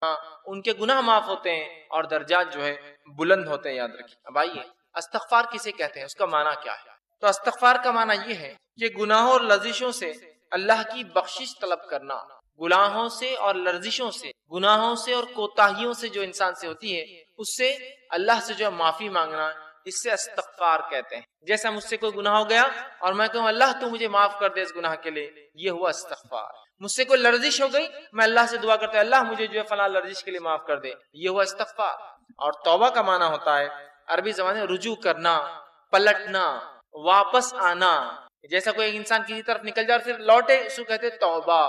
ہاں ان کے گناہ معاف ہوتے ہیں اور درجات جو ہے بلند ہوتے ہیں، یاد رکھیے۔ اب آئیے استغفار کسے کہتے ہیں، اس کا معنی کیا ہے؟ تو استغفار کا معنی یہ ہے کہ گناہوں اور لرزشوں سے اللہ کی بخشش طلب کرنا، گناہوں سے اور لرزشوں سے، گناہوں سے اور کوتاہیوں سے جو انسان سے ہوتی ہے، اس سے اللہ سے جو ہے معافی مانگنا، اس سے استغفار کہتے ہیں۔ جیسا مجھ سے کوئی گناہ ہو گیا اور میں کہوں اللہ تو مجھے معاف کر دے اس گناہ کے لیے، یہ ہوا استغفار۔ مجھ سے کوئی لرزش ہو گئی، میں اللہ سے دعا کرتا ہوں اللہ مجھے جو ہے فلاں لرزش کے لیے معاف کر دے، یہ ہوا استغفار۔ اور توبہ کا معنی ہوتا ہے عربی زبان میں رجوع کرنا، پلٹنا، واپس آنا۔ جیسا کوئی انسان کسی طرف نکل جائے اور پھر لوٹے، اس کو کہتے توبہ۔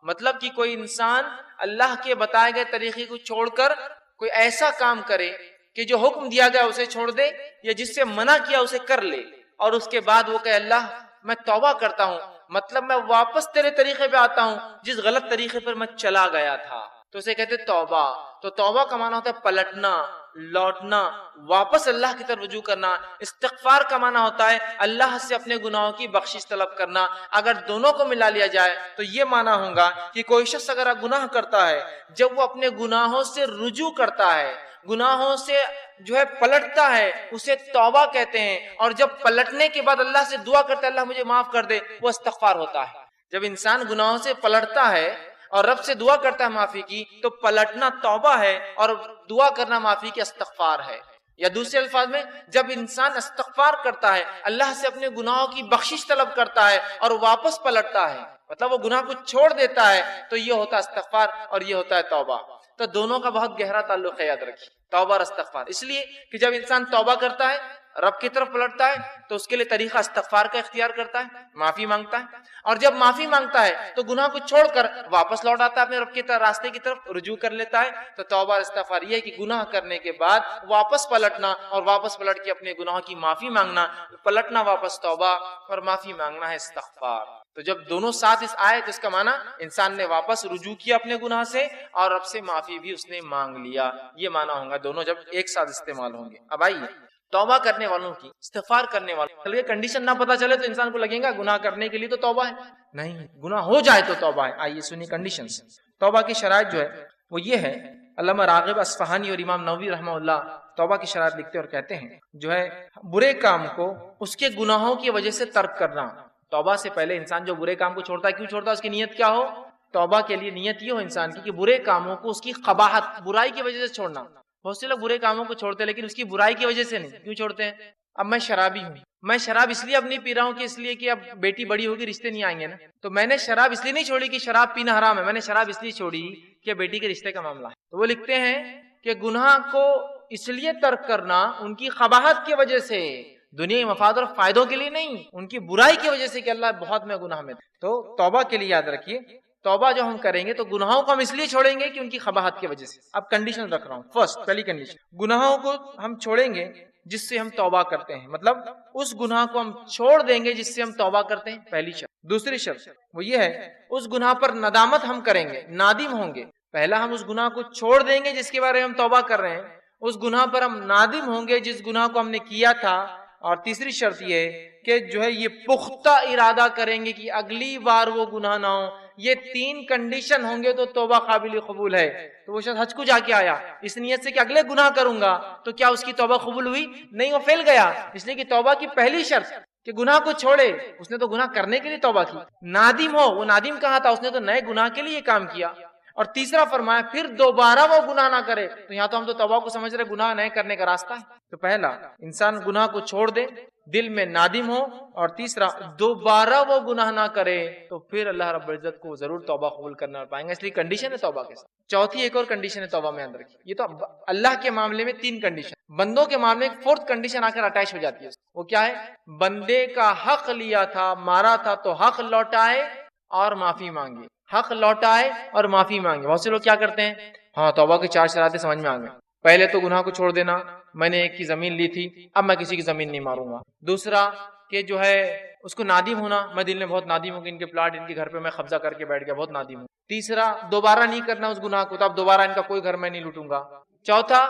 مطلب کہ کوئی انسان اللہ کے بتائے گئے طریقے کو چھوڑ کر کوئی ایسا کام کرے کہ جو حکم دیا گیا اسے چھوڑ دے، یا جس سے منع کیا اسے کر لے، اور اس کے بعد وہ کہ اللہ میں توبہ کرتا ہوں، مطلب میں واپس تیرے طریقے پہ آتا ہوں جس غلط طریقے پر میں چلا گیا تھا، تو اسے کہتے توبہ۔ تو توبہ کا معنی ہوتا ہے پلٹنا، لوٹنا، واپس اللہ کی طرف رجوع کرنا۔ استغفار کا معنی ہوتا ہے اللہ سے اپنے گناہوں کی بخشش طلب کرنا۔ اگر دونوں کو ملا لیا جائے تو یہ معنی ہوگا کہ کوئی شخص اگر گناہ کرتا ہے، جب وہ اپنے گناہوں سے رجوع کرتا ہے، گناہوں سے جو ہے پلٹتا ہے، اسے توبہ کہتے ہیں۔ اور جب پلٹنے کے بعد اللہ سے دعا کرتا ہے اللہ مجھے معاف کر دے، وہ استغفار ہوتا ہے۔ جب انسان گناہوں سے پلٹتا ہے اور رب سے دعا کرتا ہے معافی کی، تو پلٹنا توبہ ہے اور دعا کرنا معافی کی استغفار ہے۔ یا دوسرے الفاظ میں جب انسان استغفار کرتا ہے، اللہ سے اپنے گناہوں کی بخشش طلب کرتا ہے اور واپس پلٹتا ہے، مطلب وہ گناہ کو چھوڑ دیتا ہے، تو یہ ہوتا ہے استغفار اور یہ ہوتا ہے توبہ۔ تو دونوں کا بہت گہرا تعلق ہے، یاد رکھیے، توبہ اور استغفار۔ اس لیے کہ جب انسان توبہ کرتا ہے، رب کی طرف پلٹتا ہے، تو اس کے لیے طریقہ استغفار کا اختیار کرتا ہے، معافی مانگتا ہے، اور جب معافی مانگتا ہے تو گناہ کو چھوڑ کر واپس لوٹ آتا ہے اپنے رب کے راستے کی طرف، رجوع کر لیتا ہے۔ تو توبہ اور استغفار یہ ہے کہ گناہ کرنے کے بعد واپس پلٹنا اور واپس پلٹ کے اپنے گناہوں کی معافی مانگنا، پلٹنا واپس توبہ اور معافی مانگنا ہے استغفار۔ تو جب دونوں ساتھ اس آئے تو اس کا معنی انسان نے واپس رجوع کیا اپنے گناہ سے اور رب سے معافی بھی اس نے مانگ لیا، یہ معنی ہوگا دونوں جب ایک ساتھ استعمال ہوں گے۔ اب آئیے توبہ کرنے والوں کی، استغفار کرنے والوں کی کنڈیشن نہ پتہ چلے تو انسان کو لگے گا گناہ کرنے کے لیے تو توبہ ہے، نہیں، گناہ ہو جائے تو توبہ ہے۔ آئیے سنی کنڈیشنز۔ توبہ کی شرائط جو ہے وہ یہ ہے، علامہ راغب اصفہانی اور امام نووی رحمہ اللہ توبہ کی شرائط لکھتے اور کہتے ہیں جو ہے برے کام کو اس کے گناہوں کی وجہ سے ترک کرنا۔ توبہ سے پہلے انسان جو برے کام کو چھوڑتا ہے، کیوں چھوڑتا ہے، اس کی نیت کیا ہو؟ توبہ کے لیے نیت یہ ہو انسان کی کہ برے کاموں کو اس کی قباحت، برائی کی وجہ سے چھوڑنا۔ بہت سے لوگ برے کاموں کو چھوڑتے ہیں لیکن اس کی برائی کی وجہ سے نہیں۔ کیوں چھوڑتے ہیں؟ اب میں شرابی ہوں، میں شراب اس لیے اب نہیں پی رہا ہوں کہ اس لیے کہ اب بیٹی بڑی ہوگی رشتے نہیں آئیں گے نا، تو میں نے شراب اس لیے نہیں چھوڑی کہ شراب پینا حرام ہے، میں نے شراب اس لیے چھوڑی کہ بیٹی کے رشتے کا معاملہ ہے۔ تو وہ لکھتے ہیں کہ گناہ کو اس لیے ترک کرنا ان کی قباحت کی وجہ سے، دنیا کے مفاد اور فائدوں کے لیے نہیں، ان کی برائی کی وجہ سے کہ اللہ بہت میں گناہ میں۔ تو توبہ کے لیے یاد رکھیے، توبہ جو ہم کریں گے تو گناہوں کو ہم اس لیے چھوڑیں گے کہ ان کی قباحت کی وجہ سے۔ اب کنڈیشن رکھ رہا ہوں، فرسٹ پہلی کنڈیشن، گناہوں کو ہم چھوڑیں گے جس سے ہم توبہ کرتے ہیں، مطلب اس گناہ کو ہم چھوڑ دیں گے جس سے ہم توبہ کرتے ہیں، پہلی شرط۔ دوسری شرط وہ یہ ہے اس گناہ پر ندامت ہم کریں گے، نادم ہوں گے۔ پہلا ہم اس گناہ کو چھوڑ دیں گے جس کے بارے میں ہم توبہ کر رہے ہیں، اس گناہ پر ہم نادم ہوں گے جس گناہ کو ہم نے کیا تھا۔ اور تیسری شرط یہ ہے کہ جو ہے یہ پختہ ارادہ کریں گے کہ اگلی بار وہ گناہ نہ ہو۔ یہ تین کنڈیشن ہوں گے تو توبہ قابل قبول ہے۔ تو وہ شخص حج کو جا کے آیا اس نیت سے کہ اگلے گناہ کروں گا، تو کیا اس کی توبہ قبول ہوئی؟ نہیں، وہ فیل گیا، اس لیے کہ توبہ کی پہلی شرط کہ گناہ کو چھوڑے، اس نے تو گناہ کرنے کے لیے توبہ کی۔ نادم ہو، وہ نادم کہاں تھا، اس نے تو نئے گناہ کے لیے کام کیا۔ اور تیسرا فرمایا پھر دوبارہ وہ گناہ نہ کرے۔ تو یہاں تو ہم تو توبہ کو سمجھ رہے گناہ نئے کرنے کا راستہ ہے۔ تو پہلا انسان گناہ کو چھوڑ دے، دل میں نادم ہو، اور تیسرا دوبارہ وہ گناہ نہ کرے، تو پھر اللہ رب العزت کو ضرور توبہ قبول کرنا پائیں گے۔ اس لیے کنڈیشن ہے توبہ کے ساتھ۔ چوتھی ایک اور کنڈیشن ہے توبہ میں، یاد رکھیے، یہ تو اللہ کے معاملے میں تین کنڈیشن، بندوں کے معاملے میں ایک فورتھ کنڈیشن آ کر اٹیچ ہو جاتی ہے۔ وہ کیا ہے؟ بندے کا حق لیا تھا، مارا تھا، تو حق لوٹائے اور معافی مانگے، حق لوٹائے اور معافی مانگے۔ بہت سے لوگ کیا کرتے ہیں، ہاں توبہ کی چار شرائطیں سمجھ میں آ گئے، پہلے تو گناہ کو چھوڑ دینا، میں نے ایک کی زمین لی تھی اب میں کسی کی زمین نہیں ماروں گا۔ دوسرا کہ جو ہے اس کو نادم ہونا، میں دل میں بہت نادم ہوں کہ ان کے پلاٹ، ان کے گھر پہ میں قبضہ کر کے بیٹھ گیا، بہت نادم ہوں۔ تیسرا دوبارہ نہیں کرنا اس گناہ کو، تو اب دوبارہ ان کا کوئی گھر میں نہیں لوٹوں گا۔ چوتھا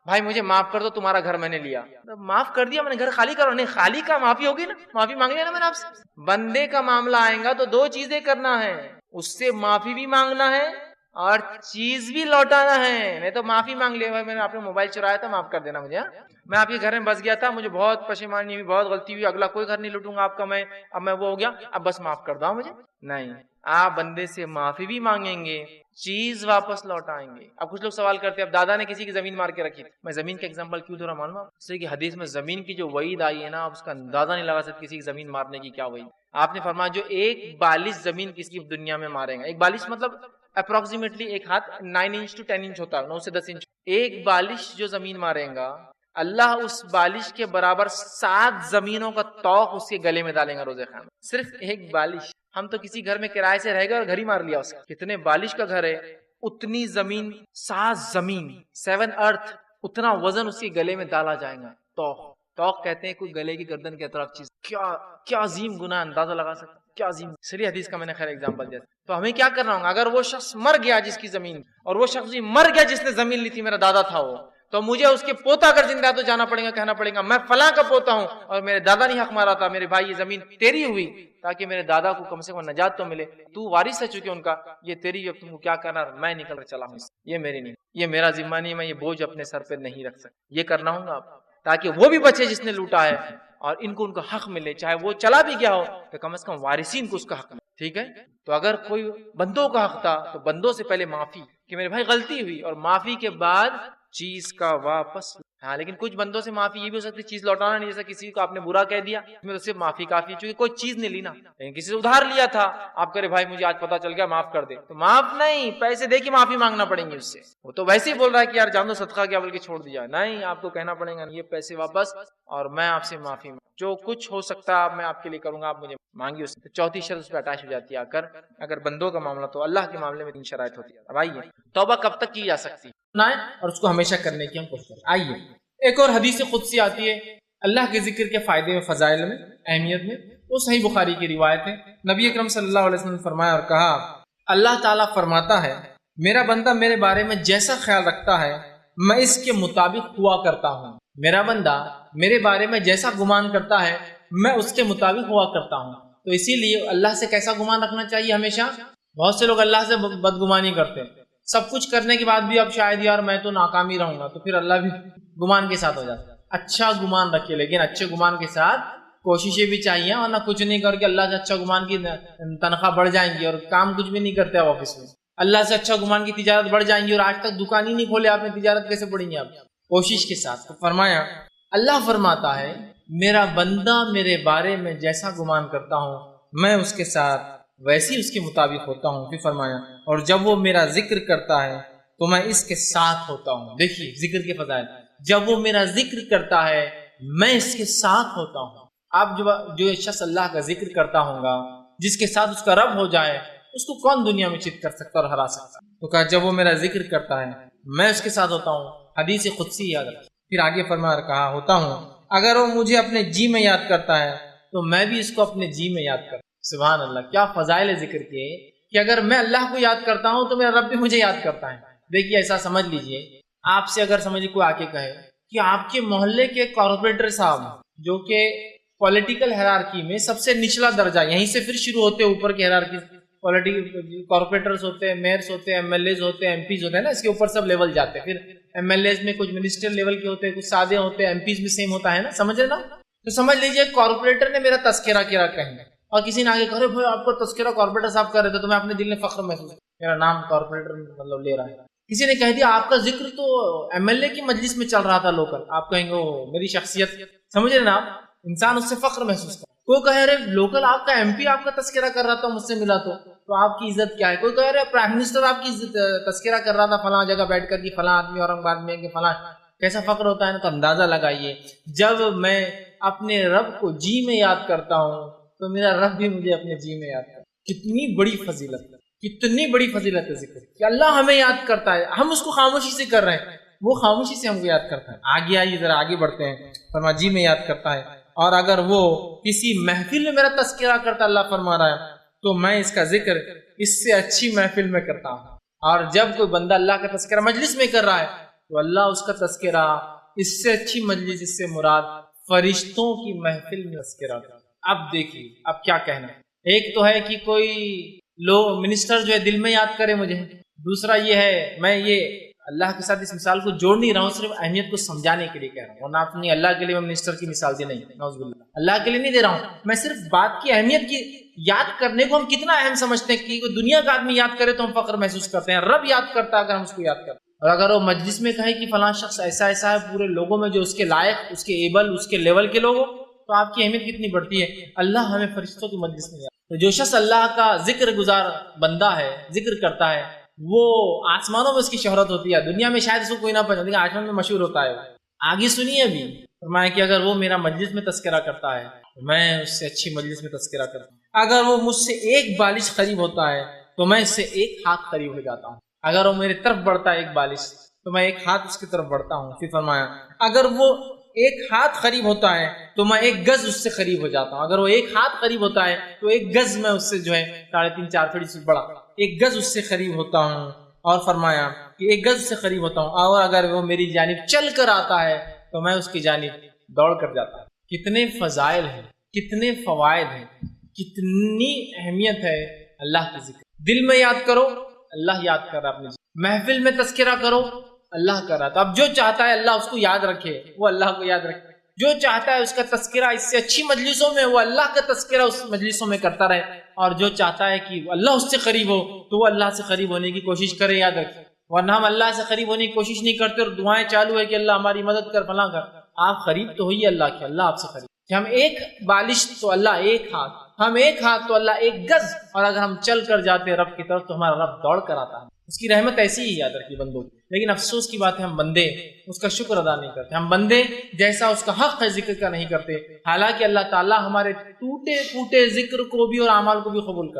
بھائی مجھے معاف کر دو، تمہارا گھر میں نے لیا، معاف کر دیا میں نے، گھر خالی کرو، نہیں خالی کا معافی ہوگی نا، معافی مانگ لیا نا میں نے آپ سے۔ بندے کا معاملہ آئے گا تو دو چیزیں کرنا ہے، اس سے معافی بھی مانگنا ہے اور چیز بھی لوٹانا ہے. میں تو معافی مانگ لیا بھائی، میں نے آپ نے موبائل چرایا تھا، معاف کر دینا مجھے. میں آپ کے گھر میں بس گیا تھا، مجھے بہت پشیمانی ہوئی، بہت غلطی ہوئی، اگلا کوئی گھر نہیں لوٹوں گا آپ کا. میں اب میں وہ ہو گیا، اب بس معاف کر دو مجھے. نہیں، آپ بندے سے معافی بھی مانگیں گے، چیز واپس لوٹائیں گے. اب کچھ لوگ سوال کرتے ہیں اب دادا نے کسی کی زمین مار کے رکھی. میں زمین کا ایگزامپل کیوں دے رہا معلوم ہے؟ اس لیے کہ حدیث میں زمین کی جو وعید آئی ہے نا، اس کا اندازہ نہیں لگا سکتے کسی کی زمین مارنے کی کیا وعید. آپ نے فرمایا جو ایک بالش زمین کسی کی دنیا میں مارے گا، ایک بالش مطلب اپروکسیمیٹلی ایک ہاتھ 9 انچ to 10 انچ ہوتا ہے، 9 سے 10 انچ. ایک بالش جو زمین مارے گا، اللہ اس بالش کے برابر 7 زمینوں کا توق اس کے گلے میں ڈالیں گا روزے خان. صرف ایک بالش. ہم تو کسی گھر میں کرائے سے رہ گئے اور گھر ہی مار لیا اس کا. کتنے بالش کا گھر ہے، اتنی زمین، 7 زمین، 7 ارتھ، اتنا وزن اس کے گلے میں ڈالا جائے گا. توق کہتے ہیں کوئی گلے کی گردن کی اطراف چیز. کیا عظیم گناہ، اندازہ لگا سکتے کیا عظیم. اس لیے حدیث کا میں نے خیر ایگزامپل دیا. تو ہمیں کیا کرنا ہوگا؟ اگر وہ شخص مر گیا جس کی زمین، اور وہ شخص بھی مر گیا جس نے زمین لی تھی، میرا دادا تھا وہ، تو مجھے اس کے پوتا اگر زندہ ہے تو جانا پڑے گا، کہنا پڑے گا میں فلاں کا پوتا ہوں اور میرے دادا نے حق مارا تھا، میرے بھائی یہ زمین تیری ہوئی، تاکہ میرے دادا کو کم سے کم نجات تو ملے. تو وارث ہے چونکہ ان کا، یہ تیری، اب تم کو کیا کرنا، میں نکل کر چلا ہوں، یہ میری نہیں، یہ میرا ذمہ نہیں، میں یہ بوجھ اپنے سر پہ نہیں رکھ سکتا. یہ کرنا ہوگا آپ، تاکہ وہ بھی بچے جس نے لوٹا ہے، اور ان کو ان کا حق ملے. چاہے وہ چلا بھی گیا ہو تو کم از کم وارثین کو اس کا حق ملے. ٹھیک ہے. تو اگر کوئی بندوں کا حق تھا تو بندوں سے پہلے معافی کہ میرے بھائی غلطی ہوئی، اور معافی کے بعد چیز کا واپس. ہاں لیکن کچھ بندوں سے معافی یہ بھی ہو سکتی چیز لوٹانا نہیں. جیسا کسی کو آپ نے برا کہہ دیا، اس میں تو صرف معافی کافی ہے، چونکہ کوئی چیز نہیں لینا. لیکن کسی سے ادھار لیا تھا، آپ کرے بھائی مجھے آج پتا چل گیا معاف کر دے، تو معاف نہیں، پیسے دے کے معافی مانگنا پڑیں گے اس سے. وہ تو ویسے ہی بول رہا ہے کہ یار جان دو صدقہ کیا بلکہ چھوڑ دیا. نہیں، آپ کو کہنا پڑے گا یہ پیسے واپس، اور میں آپ سے معافی جو کچھ ہو سکتا ہے میں آپ کے لیے کروں گا، آپ مجھے مانگی. اس چوتھی شرط اس پہ اٹیچ ہو جاتی ہے. اگر بندوں کا معاملہ، تو اللہ کے معاملے میں 3 شرائط ہوتی ہے. اب آئیے توبہ کب تک کی جا سکتی ہے، اور اس کو ہمیشہ کرنے کی ہم کوشش کریں. آئیے ایک اور حدیث قدسی آتی ہے اللہ کے ذکر کے فائدے میں، فضائل میں، اہمیت میں. وہ صحیح بخاری کی روایت ہے. نبی اکرم صلی اللہ علیہ وسلم نے فرمایا اور کہا، اللہ تعالیٰ فرماتا ہے میرا بندہ میرے بارے میں جیسا خیال رکھتا ہے میں اس کے مطابق ہوا کرتا ہوں. میرا بندہ میرے بارے میں جیسا گمان کرتا ہے میں اس کے مطابق ہوا کرتا ہوں. تو اسی لیے اللہ سے کیسا گمان رکھنا چاہیے ہمیشہ؟ بہت سے لوگ اللہ سے بدگمانی کرتے ہیں، سب کچھ کرنے کے بعد بھی اب شاید یار میں تو ناکامی رہوں گا، تو پھر اللہ بھی گمان کے ساتھ ہو جاتا ہے. اچھا گمان رکھیے، لیکن اچھے گمان کے ساتھ کوششیں بھی چاہیے، ورنہ کچھ نہیں کر کے اللہ سے اچھا گمان کی تنخواہ بڑھ جائیں گی اور کام کچھ بھی نہیں کرتے آپ آفس میں. اللہ سے اچھا گمان کی تجارت بڑھ جائیں گی، اور آج تک دکان ہی نہیں کھولے آپ نے، تجارت کیسے بڑھیں گی آپ؟ کوشش کے ساتھ. تو فرمایا اللہ فرماتا ہے میرا بندہ میرے بارے میں جیسا گمان کرتا ہوں میں اس کے ساتھ ویسی اس کے مطابق ہوتا ہوں. پھر فرمایا اور جب وہ میرا ذکر کرتا ہے تو میں اس کے ساتھ ہوتا ہوں. دیکھیے ذکر کے فضائل، جب وہ میرا ذکر کرتا ہے میں اس کے ساتھ ہوتا ہوں. آپ جو شخص اللہ کا ذکر کرتا ہوگا، جس کے ساتھ اس کا رب ہو جائے، اس کو کون دنیا میں چت کر سکتا اور ہرا سکتا؟ تو کہا جب وہ میرا ذکر کرتا ہے میں اس کے ساتھ ہوتا ہوں. حدیث قدسی یاد رکھ. پھر آگے فرمایا اور کہا ہوتا ہوں اگر وہ مجھے اپنے جی میں یاد کرتا ہے تو میں بھی اس کو اپنے جی میں یاد کرتا ہوں. سبحان اللہ، کیا فضائل ذکر کے کہ اگر میں اللہ کو یاد کرتا ہوں تو میرا رب بھی مجھے یاد کرتا ہے. دیکھیے ایسا سمجھ لیجئے، آپ سے اگر سمجھے کوئی آ کے کہے کہ آپ کے محلے کے کارپوریٹر صاحب جو کہ پولیٹیکل ہیرارکی میں سب سے نچلا درجہ، یہیں سے پھر شروع ہوتے ہیں اوپر کی ہیرارکی، کارپوریٹرز ہوتے ہیں، میئرز ہوتے ہیں، ایم ایل ایز ہوتے ہیں، ایم پیز ہوتے ہیں نا، اس کے اوپر سب لیول جاتے ہیں. پھر ایم ایل ایز میں کچھ منسٹر لیول کے ہوتے ہیں، کچھ سادے ہوتے ہیں، ایم پیز میں سیم ہوتا ہے نا، سمجھ رہے نا؟ تو سمجھ لیجئے کارپوریٹر نے میرا تذکرہ کیا کہیں، اور کسی نے آگے کہا بھائی آپ کا تذکرہ کارپوریٹر صاحب کر رہے تھے تو میں اپنے دل میں فخر محسوس، میرا نام کارپوریٹر مطلب لے رہا ہے. کسی نے کہہ دیا آپ کا ذکر تو ایم ایل اے کی مجلس میں چل رہا تھا لوکل، آپ کہیں گے میری شخصیت، سمجھ رہے نا آپ؟ انسان اس سے فخر محسوس کرتا. کوئی کہہ رہے لوکل آپ کا ایم پی آپ کا تذکرہ کر رہا تھا مجھ سے ملا تو آپ کی عزت کیا ہے. کوئی کہہ رہے پرائم منسٹر آپ کی تذکرہ کر رہا تھا فلاں جگہ بیٹھ کر کہ فلاں آدمی اورنگ آباد میں کہ فلاں، کیسا فخر ہوتا ہے نا. تو اندازہ لگائیے جب میں اپنے رب کو جی میں یاد کرتا ہوں تو میرا رب بھی مجھے اپنے جی میں یاد کرتا ہے. کتنی بڑی فضیلت ہے، کتنی بڑی فضیلت ہے ذکر کہ اللہ ہمیں یاد کرتا ہے، ہم اس کو خاموشی سے کر رہے ہیں، وہ خاموشی سے ہم کو یاد کرتا ہے. آگے آئیے ذرا آگے بڑھتے ہیں. فرما جی میں یاد کرتا ہے، اور اگر وہ کسی محفل میں میرا تذکرہ کرتا، اللہ فرما رہا ہے، تو میں اس کا ذکر اس سے اچھی محفل میں کرتا ہوں. اور جب کوئی بندہ اللہ کا تذکرہ مجلس میں کر رہا ہے تو اللہ اس کا تذکرہ اس سے اچھی مجلس، اس سے مراد فرشتوں کی محفل میں تذکرہ کرتا. اب دیکھیے اب کیا کہنا ہے. ایک تو ہے کہ کوئی لوگ منسٹر جو ہے دل میں یاد کرے مجھے، دوسرا یہ ہے، میں یہ اللہ کے ساتھ اس مثال کو جوڑ نہیں رہا ہوں، صرف اہمیت کو سمجھانے کے لیے کہہ رہا ہوں، ورنہ اپنی اللہ کے لیے میں منسٹر کی مثال دی نہیں، نعوذ باللہ، اللہ کے لیے نہیں دے رہا ہوں، میں صرف بات کی اہمیت کی یاد کرنے کو ہم کتنا اہم سمجھتے ہیں کہ دنیا کا آدمی یاد کرے تو ہم فخر محسوس کرتے ہیں، رب یاد کرتا ہے اگر ہم اس کو یاد کرتے ہیں، اور اگر وہ مجلس میں کہے کہ فلاں شخص ایسا ایسا ہے پورے لوگوں میں جو اس کے لائق، اس کے ایبل، اس کے لیول کے لوگ ہو، تو آپ کی اہمیت کتنی بڑھتی ہے۔ اللہ ہمیں فرشتوں کی مجلس میں، تو جو شخص اللہ کا ذکر گزار بندہ ہے، ذکر کرتا ہے، وہ آسمانوں میں اس کی شہرت ہوتی ہے، دنیا میں شاید اس کو کوئی نہ پہچانے لیکن آسمان میں مشہور ہوتا ہے۔ آگے سنیے ابھی فرمایا کہ اگر وہ میرا مجلس میں تذکرہ کرتا ہے تو میں اس سے اچھی مجلس میں تذکرہ کرتا ہوں، اگر وہ مجھ سے ایک بالش قریب ہوتا ہے تو میں اس سے ایک ہاتھ قریب ہو جاتا ہوں، اگر وہ میری طرف بڑھتا ہے ایک بالش تو میں ایک ہاتھ اس کی طرف بڑھتا ہوں۔ پھر فرمایا اگر وہ ایک ہاتھ قریب ہوتا ہے تو میں ایک گز اس سے قریب ہو جاتا ہوں، اگر وہ ایک ہاتھ قریب ہوتا ہے تو ایک گز میں اس سے جو ہے 3.5-4 فٹ سے بڑا ایک گز اس سے قریب ہوتا ہوں، اور فرمایا کہ ایک گز سے قریب ہوتا ہوں، اور اگر وہ میری جانب چل کر آتا ہے تو میں اس کی جانب دوڑ کر جاتا ہوں۔ کتنے فضائل ہیں، کتنے فوائد ہیں، کتنی اہمیت ہے اللہ کی ذکر۔ دل میں یاد کرو، اللہ یاد کر رہا، اپنے محفل میں تذکرہ کرو، اللہ کر رہا۔ تو اب جو چاہتا ہے اللہ اس کو یاد رکھے، وہ اللہ کو یاد رکھے، جو چاہتا ہے اس کا تذکرہ اس سے اچھی مجلسوں میں، وہ اللہ کا تذکرہ اس مجلسوں میں کرتا رہے، اور جو چاہتا ہے کہ اللہ اس سے قریب ہو تو وہ اللہ سے قریب ہونے کی کوشش کرے، یاد رکھے۔ ورنہ ہم اللہ سے قریب ہونے کی کوشش نہیں کرتے اور دعائیں چالو ہے کہ اللہ ہماری مدد کر، فلاں کر۔ آپ قریب تو ہوئیے اللہ کے، اللہ آپ سے قریب کہ ہم ایک بالش تو اللہ ایک ہاتھ، ہم ایک ہاتھ تو اللہ ایک گز، اور اگر ہم چل کر جاتے رب کی طرف تو ہمارا رب دوڑ کر آتا ہے۔ اس کی رحمت ایسی ہی یاد رکھی بندوں، لیکن افسوس کی بات ہے ہم بندے اس کا شکر ادا نہیں کرتے، ہم بندے جیسا اس کا حق ہے ذکر کا نہیں کرتے، حالانکہ اللہ تعالیٰ ہمارے ٹوٹے پھوٹے ذکر کو بھی اور اعمال کو بھی قبول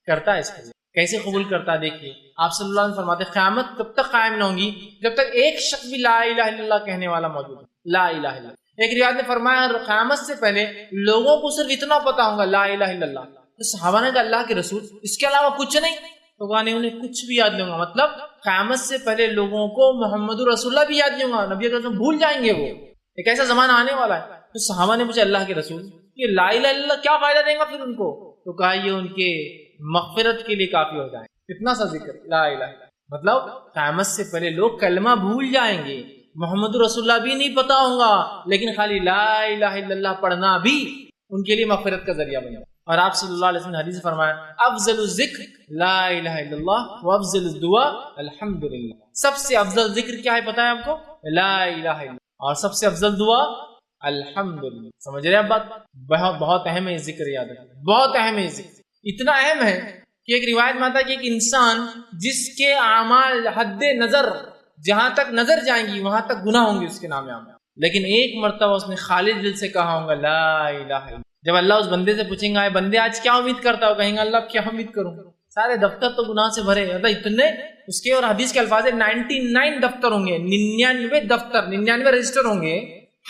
کرتا ہے۔ اس کو کیسے قبول کرتا ہے دیکھیے، آپ صلی اللہ علیہ وسلم فرماتے ہیں قیامت تب تک قائم نہ ہوگی جب تک ایک شخص بھی لا الہ الا اللہ کہنے والا موجود ہے، لا الہ الا اللہ۔ ایک روایت نے فرمایا قیامت سے پہلے لوگوں کو صرف اتنا پتا ہوگا لا الہ الا اللہ، تو صحابہ نے کہا اللہ کے رسول اس کے علاوہ کچھ نہیں؟ تو کہا نہیں، انہیں کچھ بھی یاد نہیں ہوگا، مطلب قیامت سے پہلے لوگوں کو محمد رسول اللہ بھی یاد نہیں ہوگا، نبی اکرم بھول جائیں گے، وہ ایک ایسا زمانہ آنے والا ہے۔ تو صحابہ نے پوچھا اللہ کے رسول یہ لا الہ الا اللہ کیا فائدہ دیں گا پھر ان کو؟ تو کہا یہ ان کے مغفرت کے لیے کافی ہو جائے، کتنا سا ذکر لا الہ الا اللہ، مطلب قیامت سے پہلے لوگ کلمہ بھول جائیں گے، محمد رسول اللہ بھی نہیں پتا ہوگا، لیکن خالی لا الہ الا اللہ پڑھنا بھی ان کے لیے مغفرت کا ذریعہ بنے۔ اور آپ صلی اللہ علیہ وسلم نے حدیث فرمایا افضل الذکر لا الہ الا اللہ و افضل الدعاء الحمدللہ، سب سے افضل ذکر کیا ہے پتہ ہے آپ کو؟ لا الہ الا اللہ، اور سب سے افضل دعا الحمدللہ۔ سمجھ رہے ہیں آپ بات؟ بہت اہم ہے ذکر، یاد رکھیں بہت اہم ہے ذکر، اتنا اہم ہے کہ ایک روایت میں آتا ہے کہ ایک انسان جس کے اعمال حد نظر جہاں تک نظر جائیں گی وہاں تک گناہ ہوں گے اس کے نام میں، لیکن ایک مرتبہ اس نے خالص دل سے کہا ہوگا لا الہ الا اللہ۔ جب اللہ اس بندے سے پوچھیں گا بندے آج کیا امید کرتا ہو، کہیں گا اللہ کیا امید کروں، سارے دفتر تو گناہ سے بھرے، مطلب اتنے اس کے، اور حدیث کے الفاظ 99 دفتر ہوں گے، 99 دفتر، 99 رجسٹر ہوں گے،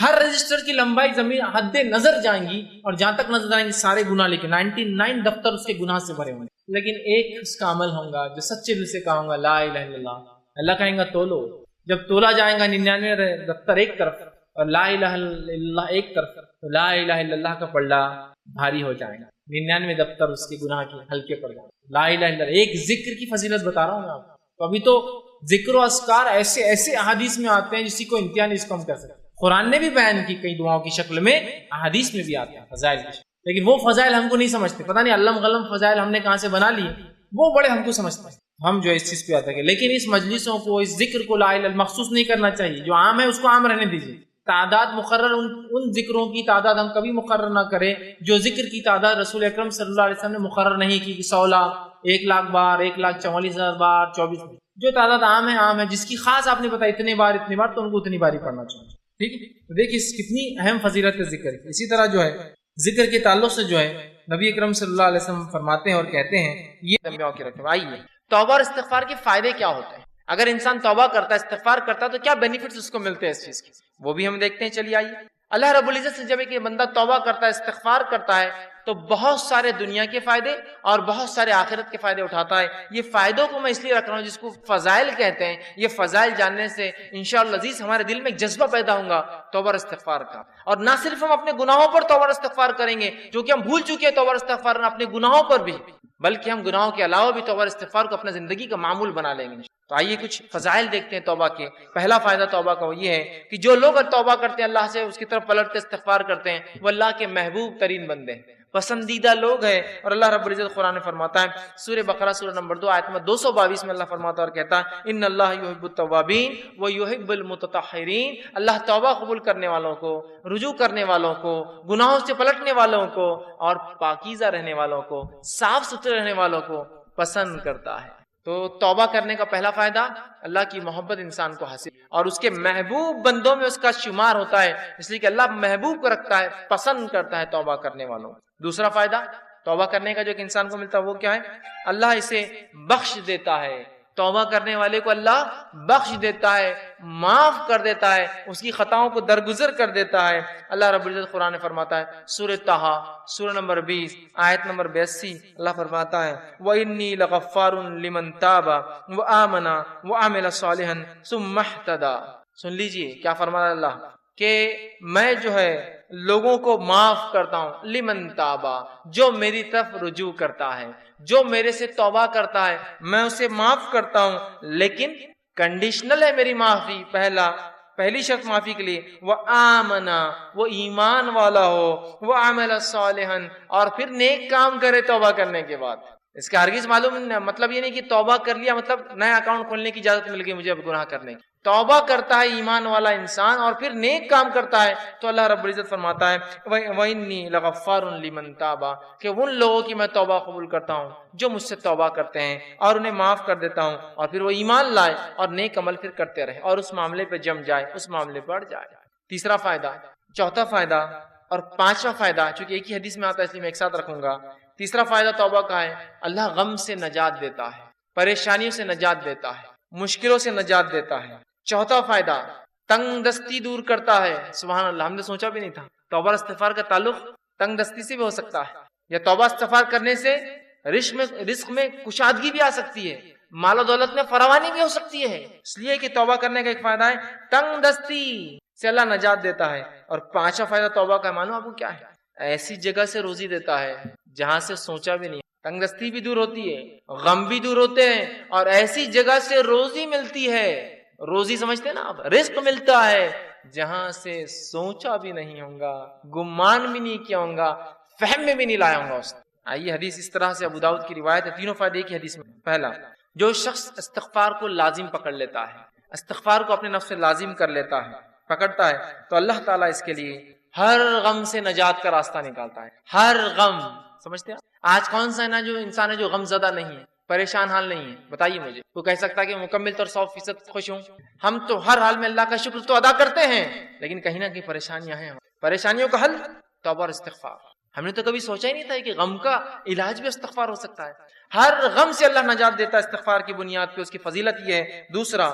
ہر رجسٹر کی لمبائی زمین حد نظر جائیں گی، اور جہاں تک نظر آئیں گی سارے گناہ، لیکن 99 دفتر اس کے گناہ سے بھرے ہوں گے، لیکن ایک اس کا عمل ہوگا جو سچے دل سے کہوں گا لا الہ الا اللہ۔ اللہ کہیں گا تولو، جب تولا جائے گا 99 دفتر ایک طرف اور لا الہ الا اللہ ایک طرف، تو لا الہ الا اللہ کا پلڑا بھاری ہو جائے گا، 99 دفتر اس کے گناہ کے ہلکے پڑ جائیں گے۔ لا الہ الا اللہ ایک ذکر کی فضیلت بتا رہا ہوں میں آپ کو، تو ابھی تو ذکر و اذکار ایسے ایسے احادیث میں آتے ہیں جس کو انتہا نہیں اس کو ہم کر سکتے، قرآن نے بھی بیان کی کئی دعاؤں کی شکل میں، احادیث میں بھی آتے ہیں فضائل کی شکل، لیکن وہ فضائل ہم کو نہیں سمجھتے، پتہ نہیں علم غلم فضائل ہم نے کہاں سے بنا لیے، وہ بڑے ہم کو سمجھتے ہیں، ہم جو اس چیز پہ آتے ہیں، لیکن اس مجلسوں کو اس ذکر کو لا الہ الا اللہ مخصوص نہیں کرنا چاہیے، جو عام ہے اس کو عام رہنے دیجیے، تعداد مقرر ان ذکروں کی تعداد ہم کبھی مقرر نہ کریں جو ذکر کی تعداد رسول اکرم صلی اللہ علیہ وسلم نے مقرر نہیں کی کہ 100 لاکھ، 1 لاکھ بار، 1,44,000 بار، 24، جو تعداد عام ہے، جس کی خاص آپ نے بتایا اتنے بار تو ان کو اتنی بار ہی پڑھنا چاہیے، ٹھیک ہے؟ تو دیکھیے کتنی اہم فضیلت ہے ذکر کی۔ اسی طرح جو ہے ذکر کے تعلق سے جو ہے نبی اکرم صلی اللہ علیہ وسلم فرماتے ہیں اور کہتے ہیں، یہ آئیے توبہ اور استغفار کے فائدے کیا ہوتے ہیں؟ اگر انسان توبہ کرتا ہے، استغفار کرتا ہے تو کیا بینیفٹس اس کو ملتے ہیں اس چیز کے، وہ بھی ہم دیکھتے ہیں۔ چلیے آئیے، اللہ رب العزت سے جب ایک بندہ توبہ کرتا ہے، استغفار کرتا ہے، تو بہت سارے دنیا کے فائدے اور بہت سارے آخرت کے فائدے اٹھاتا ہے۔ یہ فائدوں کو میں اس لیے رکھ رہا ہوں جس کو فضائل کہتے ہیں، یہ فضائل جاننے سے انشاءاللہ عزیز ہمارے دل میں ایک جذبہ پیدا ہوگا توبہ اور استغفار کا، اور نہ صرف ہم اپنے گناہوں پر توبہ اور استغفار کریں گے جو کہ ہم بھول چکے ہیں، توبہ اور استغفار اپنے گناہوں پر بھی، بلکہ ہم گناہوں کے علاوہ بھی توبہ اور استغفار کو اپنا زندگی کا معمول بنا لیں گے۔ تو آئیے کچھ فضائل دیکھتے ہیں توبہ کے۔ پہلا فائدہ توبہ کا وہ یہ ہے کہ جو لوگ توبہ کرتے ہیں، اللہ سے اس کی طرف پلٹتے استغفار کرتے ہیں، وہ اللہ کے محبوب ترین بندے ہیں، پسندیدہ لوگ ہیں۔ اور اللہ رب العزت قرآن میں فرماتا ہے، سورہ بقرہ سورہ نمبر 2 آیت نمبر 222 میں اللہ فرماتا ہے اور کہتا ہے، ان اللہ یحب التوابین ویحب المتطہرین، اللہ توبہ قبول کرنے والوں کو، رجوع کرنے والوں کو، گناہوں سے پلٹنے والوں کو اور پاکیزہ رہنے والوں کو، صاف ستھرے رہنے والوں کو پسند کرتا ہے۔ تو توبہ کرنے کا پہلا فائدہ، اللہ کی محبت انسان کو حاصل اور اس کے محبوب بندوں میں اس کا شمار ہوتا ہے، اس لیے کہ اللہ محبوب کو رکھتا ہے، پسند کرتا ہے توبہ کرنے والوں۔ دوسرا فائدہ توبہ کرنے کا جو کہ انسان کو ملتا ہے وہ کیا ہے؟ اللہ اسے بخش دیتا ہے، توبہ کرنے والے کو اللہ بخش دیتا ہے، معاف کر دیتا ہے، اس کی خطاؤں کو درگزر کر دیتا ہے۔ اللہ رب العزت قرآن میں فرماتا ہے، سورہ طٰہٰ سورہ نمبر 20 آیت نمبر 82، اللہ فرماتا ہے، وَإِنِّي لَغَفَّارٌ لِمَن تَابَ وَآمَنَ وَعَمِلَ صَالِحًا ثُمَّ اهْتَدَىٰ۔ سن لیجئے کیا فرماتا ہے اللہ کہ میں جو ہے لوگوں کو معاف کرتا ہوں، لمن تابا، جو میری طرف رجوع کرتا ہے، جو میرے سے توبہ کرتا ہے میں اسے معاف کرتا ہوں، لیکن کنڈیشنل ہے میری معافی۔ پہلی شرط معافی کے لیے، وہ آمنا، وہ ایمان والا ہو، وہ عمل صالحا، اور پھر نیک کام کرے توبہ کرنے کے بعد۔ اس کا ہرگز معلوم مطلب یہ نہیں کہ توبہ کر لیا مطلب نیا اکاؤنٹ کھولنے کی اجازت مل گئی مجھے اب گناہ کرنے کی۔ توبہ کرتا ہے ایمان والا انسان اور پھر نیک کام کرتا ہے تو اللہ رب العزت فرماتا ہے، وَإِنِّي لَغَفَّارٌ لِمَن تَابَ، کہ ان لوگوں کی میں توبہ قبول کرتا ہوں جو مجھ سے توبہ کرتے ہیں اور انہیں معاف کر دیتا ہوں، اور پھر وہ ایمان لائے اور نیک عمل پھر کرتے رہے اور اس معاملے پہ جم جائے، اس معاملے پر بڑھ جائے۔ تیسرا فائدہ، چوتھا فائدہ اور پانچواں فائدہ، چونکہ ایک ہی حدیث میں آتا ہے اس لیے میں ایک ساتھ رکھوں گا۔ تیسرا فائدہ توبہ کا ہے، اللہ غم سے نجات دیتا ہے، پریشانیوں سے نجات دیتا ہے، مشکلوں سے نجات دیتا ہے۔ چوتھا فائدہ، تنگ دستی دور کرتا ہے۔ سبحان اللہ، ہم نے سوچا بھی نہیں تھا توبہ اور استغفار کا تعلق تنگ دستی سے بھی ہو سکتا ہے، یا توبہ استغفار کرنے سے رزق میں کشادگی بھی آ سکتی ہے، مال و دولت میں فراوانی بھی ہو سکتی ہے۔ اس لیے کہ توبہ کرنے کا ایک فائدہ ہے تنگ دستی سے اللہ نجات دیتا ہے۔ اور پانچواں فائدہ توبہ کا معلوم آپ کو کیا ہے؟ ایسی جگہ سے روزی دیتا ہے جہاں سے سوچا بھی نہیں۔ تنگ دستی بھی دور ہوتی ہے، غم بھی دور ہوتے ہیں، اور ایسی جگہ سے روزی ملتی ہے، روزی سمجھتے ہیں نا آپ، رزق ملتا ہے جہاں سے سوچا بھی نہیں ہوگا، گمان بھی نہیں کیا ہوگا، فہم میں بھی نہیں لایا ہوگا اس نے۔ آئیے حدیث اس طرح سے ابو داؤد کی روایت ہے، تینوں فائدے ایک ہی حدیث میں۔ پہلا، جو شخص استغفار کو لازم پکڑ لیتا ہے، استغفار کو اپنے نفس سے لازم کر لیتا ہے، پکڑتا ہے، تو اللہ تعالیٰ اس کے لیے ہر غم سے نجات کا راستہ نکالتا ہے۔ ہر غم، سمجھتے ہیں آج کون سا ہے نا جو انسان ہے جو غم زدہ نہیں ہے، پریشان حال نہیں ہے؟ بتائیے مجھے، وہ کہہ سکتا ہے کہ مکمل طور 100% خوش ہوں؟ ہم تو ہر حال میں اللہ کا شکر تو ادا کرتے ہیں، لیکن کہیں نہ کہیں پریشانیاں ہیں۔ پریشانیوں کا حل توبہ اور استغفار۔ ہم نے تو کبھی سوچا ہی نہیں تھا کہ غم کا علاج بھی استغفار ہو سکتا ہے۔ ہر غم سے اللہ نجات دیتا ہے استغفار کی بنیاد پہ، اس کی فضیلت یہ ہے۔ دوسرا،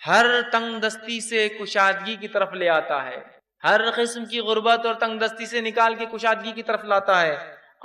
ہر تنگ دستی سے کشادگی کی طرف لے آتا ہے، ہر قسم کی غربت اور تنگ دستی سے نکال کے کشادگی کی طرف لاتا ہے۔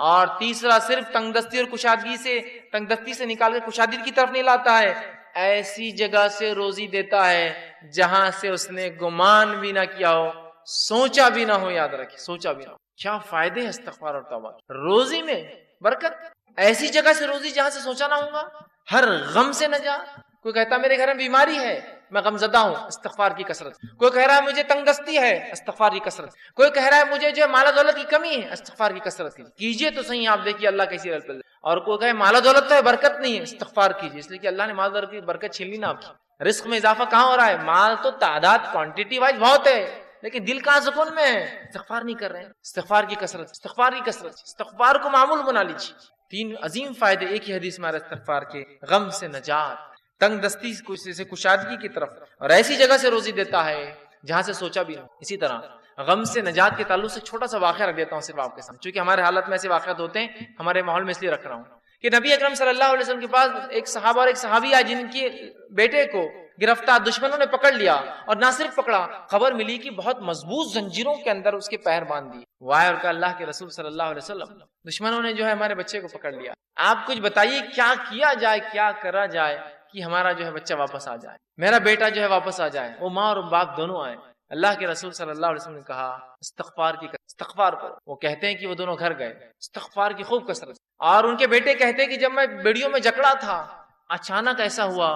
اور تیسرا، صرف تنگ دستی اور کشادگی سے، تنگ دستی سے نکال کے کشادگی کی طرف نہیں لاتا ہے، ایسی جگہ سے روزی دیتا ہے جہاں سے اس نے گمان بھی نہ کیا ہو، سوچا بھی نہ ہو۔ یاد رکھیں، سوچا بھی نہ ہو۔ کیا فائدے ہیں استغفار اور توبہ؟ روزی میں برکت، ایسی جگہ سے روزی جہاں سے سوچا نہ ہوگا، ہر غم سے نجات۔ کوئی کہتا میرے گھر میں بیماری ہے، میں غم زدہ ہوں، استغفار کی کثرت۔ کوئی کہہ رہا ہے مجھے تنگ دستی ہے، استغفار کی کثرت۔ کوئی کہہ رہا ہے مجھے جو مال و دولت کی کمی ہے، استغفار کی کثرت کیجئے تو صحیح، آپ دیکھیے اللہ کیسی رحمت ہے۔ اور کوئی کہے مال و دولت تو ہے مالدولت نہیں ہے، استغفار کیجئے، اس لیے کہ اللہ نے مال و دولت کی برکت چھین لی نا آپ کی۔ رزق میں اضافہ کہاں ہو رہا ہے؟ مال تو تعداد کوانٹٹی وائز بہت ہے، لیکن دل کہاں سکون میں ہے؟ استغفار نہیں کر رہے ہیں۔ استغفار کی کثرت، استغفار کی کثرت، استغفار کو معمول بنا لیجیے۔ تین عظیم فائدے ایک ہی حدیث میں آ رہے استغفار کے، غم سے نجات، تنگ دستی سے کشادگی کی طرف، اور ایسی جگہ سے روزی دیتا ہے جہاں سے سوچا بھی نہیں۔ اسی طرح غم سے نجات کے تعلق سے چھوٹا سا واقعہ رکھ دیتا ہوں صرف آپ کے سامنے، چونکہ ہمارے حالت میں ایسے واقعات ہوتے ہیں، ہمارے ماحول میں اس لیے رکھ رہا ہوں کہ نبی اکرم صلی اللہ علیہ وسلم کے پاس ایک صحابہ اور ایک صحابی آئے جن کے بیٹے کو گرفتار دشمنوں نے پکڑ لیا، اور نہ صرف پکڑا، خبر ملی کہ بہت مضبوط زنجیروں کے اندر اس کے پیر باندھ دیے۔ وائے اور کہا اللہ کے رسول صلی اللہ علیہ وسلم، دشمنوں نے جو ہے ہمارے بچے کو پکڑ لیا، آپ کچھ بتائیے کیا کیا جائے، کیا کرا جائے کہ ہمارا جو ہے بچہ واپس آ جائے، میرا بیٹا جو ہے واپس آ جائے، وہ ماں اور باپ دونوں آئے۔ اللہ کے رسول صلی اللہ علیہ وسلم نے کہا استغفار کرو۔ وہ کہتے ہیں کہ وہ دونوں گھر گئے، استغفار کی خوب کثرت، اور ان کے بیٹے کہتے کہ جب میں بیڑیوں میں جکڑا تھا اچانک ایسا ہوا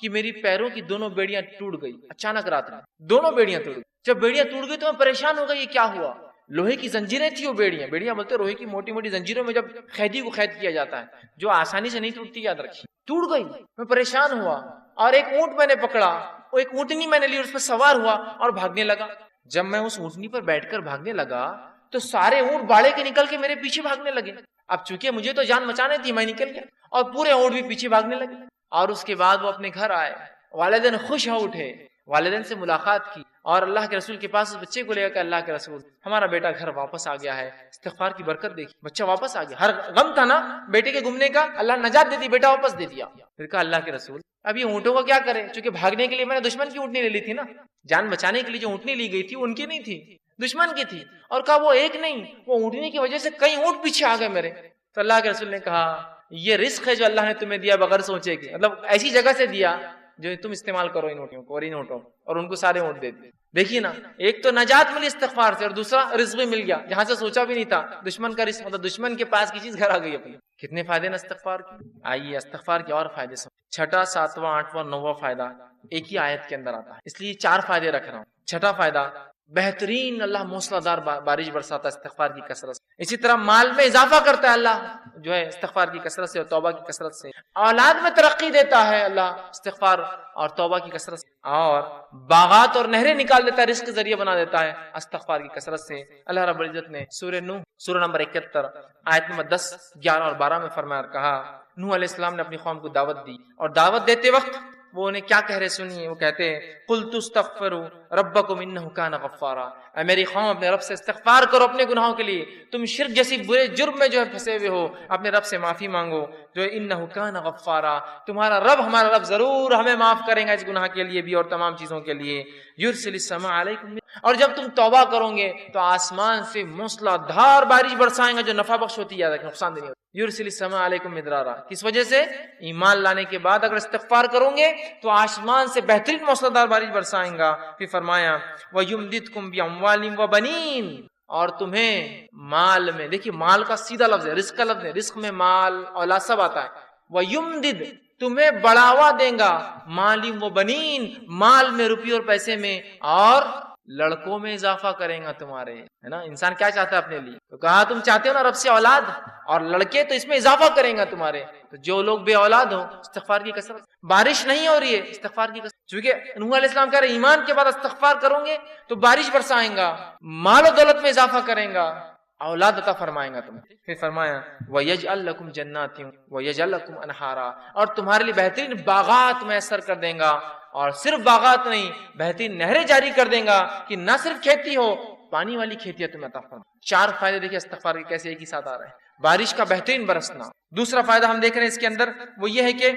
کہ میری پیروں کی دونوں بیڑیاں ٹوٹ گئی، اچانک رات میں دونوں بیڑیاں ٹوٹ گئی۔ جب بیڑیاں ٹوٹ گئی تو میں پریشان ہو گئی، یہ کیا ہوا؟ لوہے کی زنجیریں تھی وہ بیڑیاں بولتے لوہے کی موٹی موٹی زنجیروں میں جب قیدی کو قید کیا جاتا ہے جو آسانی سے نہیں ٹوٹتی، یاد رکھیے، ٹوٹ گئی۔ میں پریشان ہوا اور ایک اونٹ میں نے پکڑا، وہ ایک اونٹنی میں نے لی، اس پر سوار ہوا اور بھاگنے لگا۔ جب میں اس اونٹنی پر بیٹھ کر بھاگنے لگا تو سارے اونٹ باڑے کے نکل کے میرے پیچھے بھاگنے لگے۔ اب چونکہ مجھے تو جان بچانے تھی، میں نکل گیا اور پورے اونٹ بھی پیچھے بھاگنے لگے۔ اور اس کے بعد وہ اپنے گھر آئے، والدین خوش ہو اٹھے، والدین سے ملاقات کی اور اللہ کے رسول کے پاس اس بچے کو لے کر اللہ کے رسول ہمارا بیٹا گھر واپس آ گیا ہے، استغفار کی برکت دیکھی، بچہ واپس آ گیا۔ ہر غم تھا نا بیٹے کے گمنے کا، اللہ نجات دے دی، بیٹا واپس دے دیا۔ پھر کہا اللہ کے رسول اب یہ اونٹوں کو کیا کرے؟ چونکہ بھاگنے کے لیے میں نے دشمن کی اونٹنی لے لی تھی نا، جان بچانے کے لیے جو اونٹنی لی گئی تھی ان کی نہیں تھی، دشمن کی تھی۔ اور کہا وہ ایک نہیں، وہ اونٹنی کی وجہ سے کئی اونٹ پیچھے آ گئے میرے۔ تو اللہ کے رسول نے کہا یہ رزق ہے جو اللہ نے تمہیں دیا بغیر سوچے کہ، مطلب ایسی جگہ سے دیا جو تم استعمال کرو ان اونٹوں کو اور ان اونٹوں اور ان کو سارے اونٹ دے دیے۔ دیکھیے نا، ایک تو نجات ملی استغفار سے اور دوسرا رزق بھی مل گیا جہاں سے سوچا بھی نہیں تھا، دشمن کا رزق، مطلب دشمن کے پاس کی چیز گھر آ گئی اپنی۔ کتنے فائدے نا استغفار کے۔ آئیے استغفار کے اور فائدے سب، چھٹا، ساتواں، آٹھواں، نواں فائدہ ایک ہی آیت کے اندر آتا ہے، اس لیے 4 فائدے رکھ رہا ہوں۔ چھٹا فائدہ، بہترین اللہ موسلا دار بارش برساتا ہے استغفار کی کثرت سے۔ اسی طرح مال میں اضافہ کرتا ہے اللہ جو ہے استغفار کی کثرت سے اور توبہ کی کثرت سے۔ اولاد میں ترقی دیتا ہے اللہ استغفار اور توبہ کی کثرت سے، اور باغات اور نہریں نکال دیتا ہے، رزق ذریعہ بنا دیتا ہے استغفار کی کثرت سے۔ اللہ رب العزت نے سورہ نوح سورہ نمبر 71 آیت نمبر 10، 11 اور 12 میں فرمایا اور کہا، نوح علیہ السلام نے اپنی قوم کو دعوت دی اور دعوت دیتے وقت وہ انہیں کیا کہہ رہے سنیے، وہ کہتے ہیں قُلْتُ اسْتَغْفِرُوا رَبَّكُمْ إِنَّهُ كَانَ غَفَّارًا، اے میری قوم اپنے رب سے استغفار کرو اپنے گناہوں کے لیے، تم شرک جیسی برے جرم میں جو ہے پھنسے ہوئے ہو، اپنے رب سے معافی مانگو جو ہے إِنَّهُ كَانَ غَفَّارًا، تمہارا رب ہمارا رب ضرور ہمیں معاف کرے گا اس گناہ کے لیے بھی اور تمام چیزوں کے لیے۔ يُرْسِلِ السَّمَاءَ عَلَيْكُمْ، اور جب تم توبہ کرو گے تو آسمان سے موسلا دھار بارش برسائیں گا جو نفع بخش ہوتی ہے، نقصان دہ نہیں ہوتی۔ یرسل السماء علیکم مدرارا، کس وجہ سے؟ ایمان لانے کے بعد اگر استغفار کرو گے تو آسمان سے بہترین موسلادھار بارش برسائیں گا۔ پھر فرمایا وَيُمْدِدْكُمْ بِأَمْوَالٍ وَبَنِينَ، اور تمہیں مال میں، دیکھیے مال کا سیدھا لفظ ہے، رزق کا لفظ ہے، رزق میں مال اولاد سب آتا ہے۔ وَيُمْدِدْ، تمہیں بڑھاوا دیں گا، مالٍ وَبَنِينَ، مال میں، روپی اور پیسے میں، اور لڑکوں میں اضافہ کریں گا تمہارے، ہے نا؟ انسان کیا چاہتا ہے اپنے لیے؟ تو کہا تم چاہتے ہو نا رب سے اولاد اور لڑکے، تو اس میں اضافہ کریں گا تمہارے۔ تو جو لوگ بے اولاد ہو استغفار کی کثرت، بارش نہیں ہو رہی ہے استغفار کی کثرت، چونکہ نوح علیہ السلام کہہ رہے ایمان کے بعد استغفار کرو گے تو بارش برسائیں گا، مال و دولت میں اضافہ کریں گا، اولاد عطا فرمائیں گا تمہیں۔ پھر فرمایا وَيَجْعَلْ لَكُمْ جَنَّاتٍ وَيَجْعَلْ لَكُمْ أَنْهَارًا، اور تمہارے لیے بہترین باغات میسر کر دیں گا، اور صرف باغات نہیں بہترین نہریں جاری کر دیں گا کہ نہ صرف کھیتی ہو، پانی والی کھیتی تمہیں عطا فرمائے۔ 4 فائدے دیکھیں استغفار کے کیسے ایک ہی ساتھ آ رہے ہیں۔ بارش کا بہترین برسنا، دوسرا فائدہ ہم دیکھ رہے ہیں اس کے اندر وہ یہ ہے کہ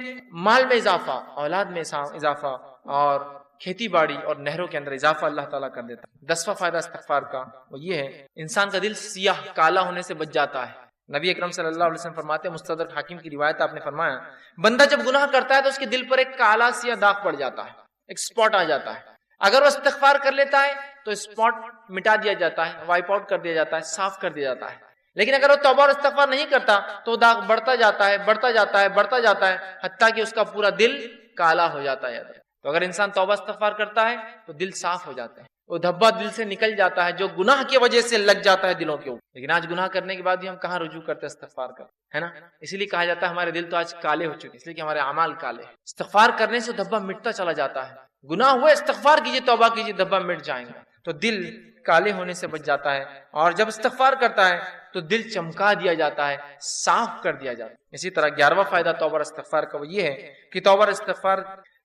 مال میں اضافہ، اولاد میں اضافہ، اور کھیتی باڑی اور نہروں کے اندر اضافہ اللہ تعالیٰ کر دیتا ہے۔ 10واں فائدہ استغفار کا وہ یہ ہے انسان کا دل سیاہ کالا ہونے سے بچ جاتا ہے۔ نبی اکرم صلی اللہ علیہ وسلم فرماتے ہیں، مستدرک حاکم کی روایت آپ نے فرمایا، بندہ جب گناہ کرتا ہے تو اس کے دل پر ایک کالا سیاہ داغ پڑ جاتا ہے، ایک سپاٹ آ جاتا ہے۔ اگر وہ استغفار کر لیتا ہے تو سپاٹ مٹا دیا جاتا ہے، وائپ آؤٹ کر دیا جاتا ہے، صاف کر دیا جاتا ہے۔ لیکن اگر وہ توبہ اور استغفار نہیں کرتا تو داغ بڑھتا جاتا ہے، بڑھتا جاتا ہے، بڑھتا جاتا ہے، حتیٰ کہ اس کا پورا دل کالا ہو جاتا ہے۔ تو اگر انسان توبہ استغفار کرتا ہے تو دل صاف ہو جاتا ہے، وہ دھبا دل سے نکل جاتا ہے جو گناہ کی وجہ سے لگ جاتا ہے دلوں کے اوپر۔ لیکن آج گناہ کرنے کے بعد بھی ہم کہاں رجوع کرتے ہیں استغفار کر، ہے نا؟ اسی لیے کہا جاتا ہے ہمارے دل تو آج کالے ہو چکے، اس لیے کہ ہمارے اعمال کالے ہیں۔ استغفار کرنے سے دھبا مٹتا چلا جاتا ہے، گناہ ہوئے استغفار کیجیے، توبہ کیجیے، دھبا مٹ جائیں گا، تو دل کالے ہونے سے بچ جاتا ہے۔ اور جب استغفار کرتا ہے تو دل چمکا دیا جاتا ہے، صاف کر دیا جاتا ہے۔ اسی طرح 11واں فائدہ توبہ اور استغفار کا وہ یہ ہے کہ توبہ اور استغفار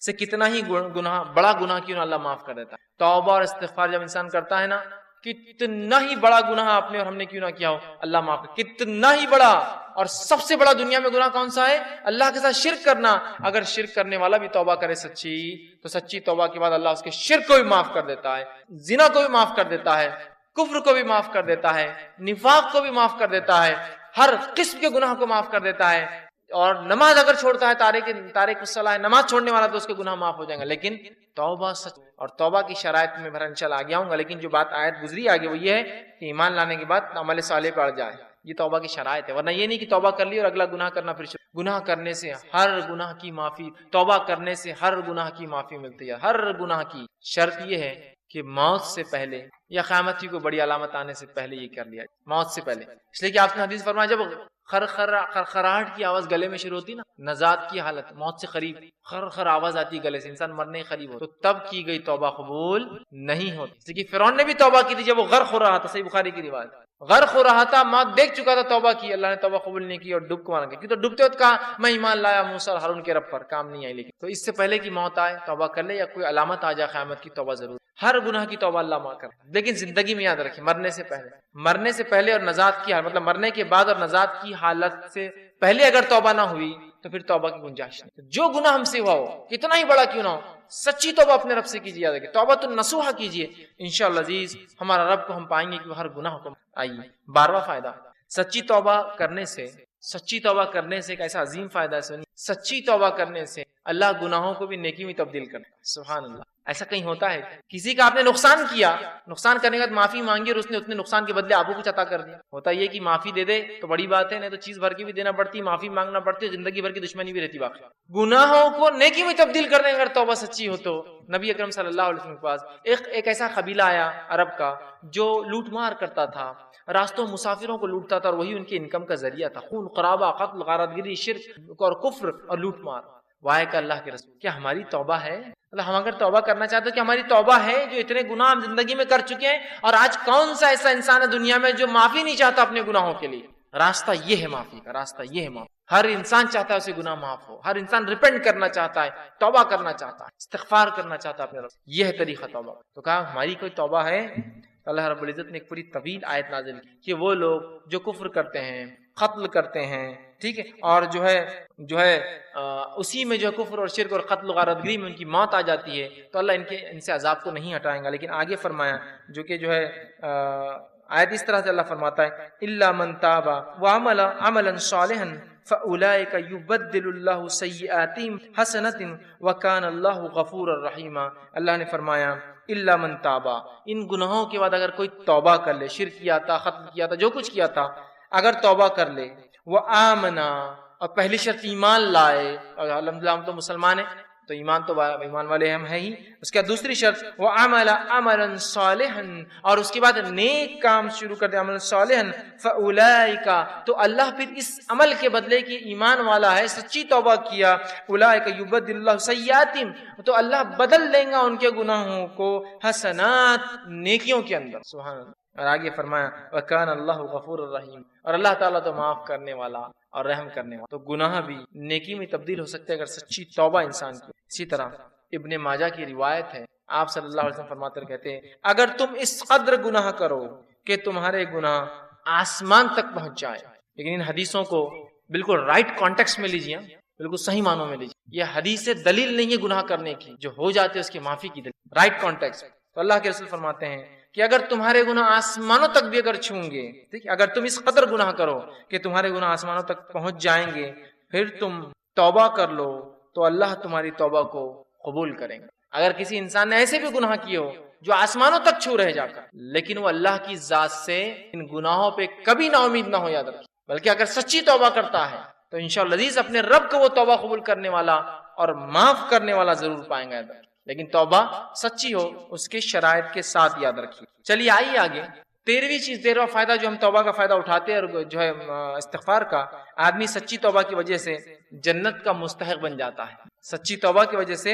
سے کتنا ہی گناہ، بڑا گناہ کیوں نہ اللہ معاف کر دیتا ہے۔ توبہ اور استغفار جب انسان کرتا ہے نا، کتنا ہی بڑا گناہ آپ نے اور ہم نے کیوں نہ کیا ہو، اللہ معاف کر، کتنا ہی بڑا۔ اور سب سے بڑا دنیا میں گناہ کون سا ہے؟ اللہ کے ساتھ شرک کرنا۔ اگر شرک کرنے والا بھی توبہ کرے سچی، تو سچی توبہ کے بعد اللہ اس کے شرک کو بھی معاف کر دیتا ہے، زنا کو بھی معاف کر دیتا ہے، کفر کو بھی معاف کر دیتا ہے، نفاق کو بھی معاف کر دیتا ہے، ہر قسم کے گناہ کو معاف کر دیتا ہے۔ اور نماز اگر چھوڑتا ہے، تارک الصلاۃ، نماز چھوڑنے والا، تو اس کے گناہ معاف ہو جائیں گے۔ لیکن توبہ سچ، اور توبہ کی شرائط میں انشاءاللہ آگے آؤں گا، لیکن جو بات آیت گزری آگے وہ یہ ہے کہ ایمان لانے کے بعد عمل صالح پڑ جائے، یہ توبہ کی شرائط ہے، ورنہ یہ نہیں کہ توبہ کر لی اور اگلا گناہ کرنا پھر گناہ کرنے سے ہر گناہ کی معافی، توبہ کرنے سے ہر گناہ کی معافی ملتی ہے، ہر گناہ کی۔ شرط یہ ہے کہ موت سے پہلے یا قیامت کی کوئی بڑی علامت آنے سے پہلے یہ کر لیا، موت سے پہلے۔ اس لیے کہ آپ نے حدیث فرمایا جب خرخراہٹ کی آواز گلے میں شروع ہوتی نا، نزات کی حالت، موت سے قریب خر آواز آتی گلے سے، انسان مرنے قریب ہو، تو تب کی گئی توبہ قبول نہیں ہوتی۔ جیسے کہ فرعون نے بھی توبہ کی تھی جب وہ غرق ہو رہا تھا، صحیح بخاری کی روایت، غرق ہو رہا تھا، موت دیکھ چکا تھا، توبہ کی، اللہ نے توبہ قبول نہیں کی اور ڈوب کو مارا گیا، کیونکہ ڈوبتے وقت کہا میں ایمان لایا موسیٰ اور ہارون کے رب پر، کام نہیں آئی۔ لیکن تو اس سے پہلے کی موت آئے توبہ کر لے، یا کوئی علامت آ جائے قیامت کی، توبہ ضرور، ہر گناہ کی توبہ اللہ معاف کرتا ہے۔ لیکن زندگی میں یاد رکھیں، مرنے سے پہلے اور نجات کی حالت، مطلب مرنے کے بعد اور نجات کی حالت سے پہلے اگر توبہ نہ ہوئی تو پھر توبہ کی گنجائش نہیں۔ جو گناہ ہم سے ہوا ہو، کتنا ہی بڑا کیوں نہ ہو، سچی توبہ اپنے رب سے کیجیے، یاد رکھیں توبۃ النصوحہ کیجیے، انشاءاللہ عزیز ہمارا رب کو ہم پائیں گے کہ وہ ہر گناہ کو۔ آئیے 12واں فائدہ، سچی توبہ کرنے سے ایک ایسا عظیم فائدہ ہے، سچی توبہ کرنے سے اللہ گناہوں کو بھی نیکی میں تبدیل کرتا ہے۔ سبحان اللہ، ایسا کہیں ہوتا ہے کسی کا آپ نے نقصان کیا، نقصان کرنے کے بعد معافی مانگی اور اس نے اتنے نقصان کے بدلے آپ کو کچھ عطا کر دیا؟ ہوتا یہ کہ معافی دے دے تو بڑی بات ہے، نہیں تو چیز بھر کی بھی دینا پڑتی، معافی مانگنا پڑتی ہے، زندگی بھر کی دشمنی بھی رہتی باقی۔ گناہوں کو نیکی میں تبدیل کرنے اگر توبہ سچی ہو تو نبی اکرم صلی اللہ علیہ وسلم کے پاس ایک ایسا قبیلہ آیا عرب کا جو لوٹ مار کرتا تھا، راستوں مسافروں کو لوٹتا تھا اور وہی ان کے انکم کا ذریعہ تھا، خون قرابہ، قتل، غارت گری، شرک اور کفر اور لوٹ مار۔ وائے کہ اللہ کے رسول، کیا ہماری توبہ ہے؟ اللہ ہم اگر توبہ کرنا چاہتے ہیں کہ ہماری توبہ ہے جو اتنے گناہ ہم زندگی میں کر چکے ہیں، اور آج کون سا ایسا انسان ہے دنیا میں جو معافی نہیں چاہتا اپنے گناہوں کے لیے؟ راستہ یہ ہے معافی کا، راستہ یہ ہے معافی۔ ہر انسان چاہتا ہے اسے گناہ معاف ہو، ہر انسان ریپینٹ کرنا چاہتا ہے، توبہ کرنا چاہتا ہے، استغفار کرنا چاہتا ہے اپنے رب۔ یہ ہے طریقہ توبہ۔ تو کہا ہماری کوئی توبہ ہے؟ اللہ رب العزت نے ایک پوری طویل آیت نازل کی کہ وہ لوگ جو کفر کرتے ہیں، قتل کرتے ہیں، ٹھیک ہے، اور جو ہے اسی میں جو ہے کفر اور شرک اور قتل و غارت گری میں ان کی موت آ جاتی ہے، تو اللہ ان سے عذاب کو نہیں ہٹائیں گا۔ لیکن آگے فرمایا جو کہ جو ہے آیت اس طرح سے اللہ فرماتا ہے الا من تاب وعمل عملا صالحا فاولئک یبدل اللہ سیئاتہم حسنات وکان اللہ غفورا رحیما۔ اللہ نے فرمایا الا من تابا، ان گناہوں کے بعد اگر کوئی توبہ کر لے، شرک کیا تھا، قتل کیا تھا، جو کچھ کیا تھا، اگر توبہ کر لے، وہ آمنا، اور پہلی شرط ایمان لائے، الحمدللہ ہم تو مسلمان ہیں تو ایمان والے ہم ہیں ہی، اس کے بعد دوسری شرط وہ عمل عملا صالحا، اور اس کے بعد نیک کام شروع کر دے، عمل صالحا فاولئک، تو اللہ پھر اس عمل کے بدلے کی ایمان والا ہے، سچی توبہ کیا، اولئک یبدل اللہ سیئاتہم، تو اللہ بدل دیں گا ان کے گناہوں کو حسنات، نیکیوں کے اندر۔ سبحان اللہ۔ اور آگے فرمایا وَكَانَ اللَّهُ غَفُورًا رَحِيمًا، اور اللہ تعالیٰ تو معاف کرنے والا اور رحم کرنے والا۔ تو گناہ بھی نیکی میں تبدیل ہو سکتے ہیں اگر سچی توبہ انسان کی۔ اسی طرح ابن ماجہ کی روایت ہے، آپ صلی اللہ علیہ وسلم فرماتے کہتے ہیں اگر تم اس قدر گناہ کرو کہ تمہارے گناہ آسمان تک پہنچ جائے، لیکن ان حدیثوں کو بالکل رائٹ کانٹیکسٹ میں لیجیے، بالکل صحیح معنوں میں لیجیے، یہ حدیث سے دلیل نہیں ہے گناہ کرنے کی، جو ہو جاتے اس کی معافی کی دلیل، رائٹ کانٹیکسٹ۔ تو اللہ کے رسول فرماتے ہیں کہ اگر تمہارے گناہ آسمانوں تک بھی اگر چھوں گے، ٹھیک، اگر تم اس قدر گناہ کرو کہ تمہارے گناہ آسمانوں تک پہنچ جائیں گے، پھر تم توبہ کر لو تو اللہ تمہاری توبہ کو قبول کریں گے۔ اگر کسی انسان نے ایسے بھی گناہ کیے ہو جو آسمانوں تک چھو رہے جا کر، لیکن وہ اللہ کی ذات سے ان گناہوں پہ کبھی نا امید نہ ہو، یاد رکھیں، بلکہ اگر سچی توبہ کرتا ہے تو انشاءاللہ عزیز اپنے رب کو وہ توبہ قبول کرنے والا اور معاف کرنے والا ضرور پائیں گا، یاد رکھیں۔ لیکن توبہ سچی ہو، اس کے شرائط کے ساتھ، یاد رکھیے۔ چلیے آئیے آگے 13واں فائدہ جو ہم توبہ کا فائدہ اٹھاتے ہیں اور جو ہے استغفار کا، آدمی سچی توبہ کی وجہ سے جنت کا مستحق بن جاتا ہے، سچی توبہ کی وجہ سے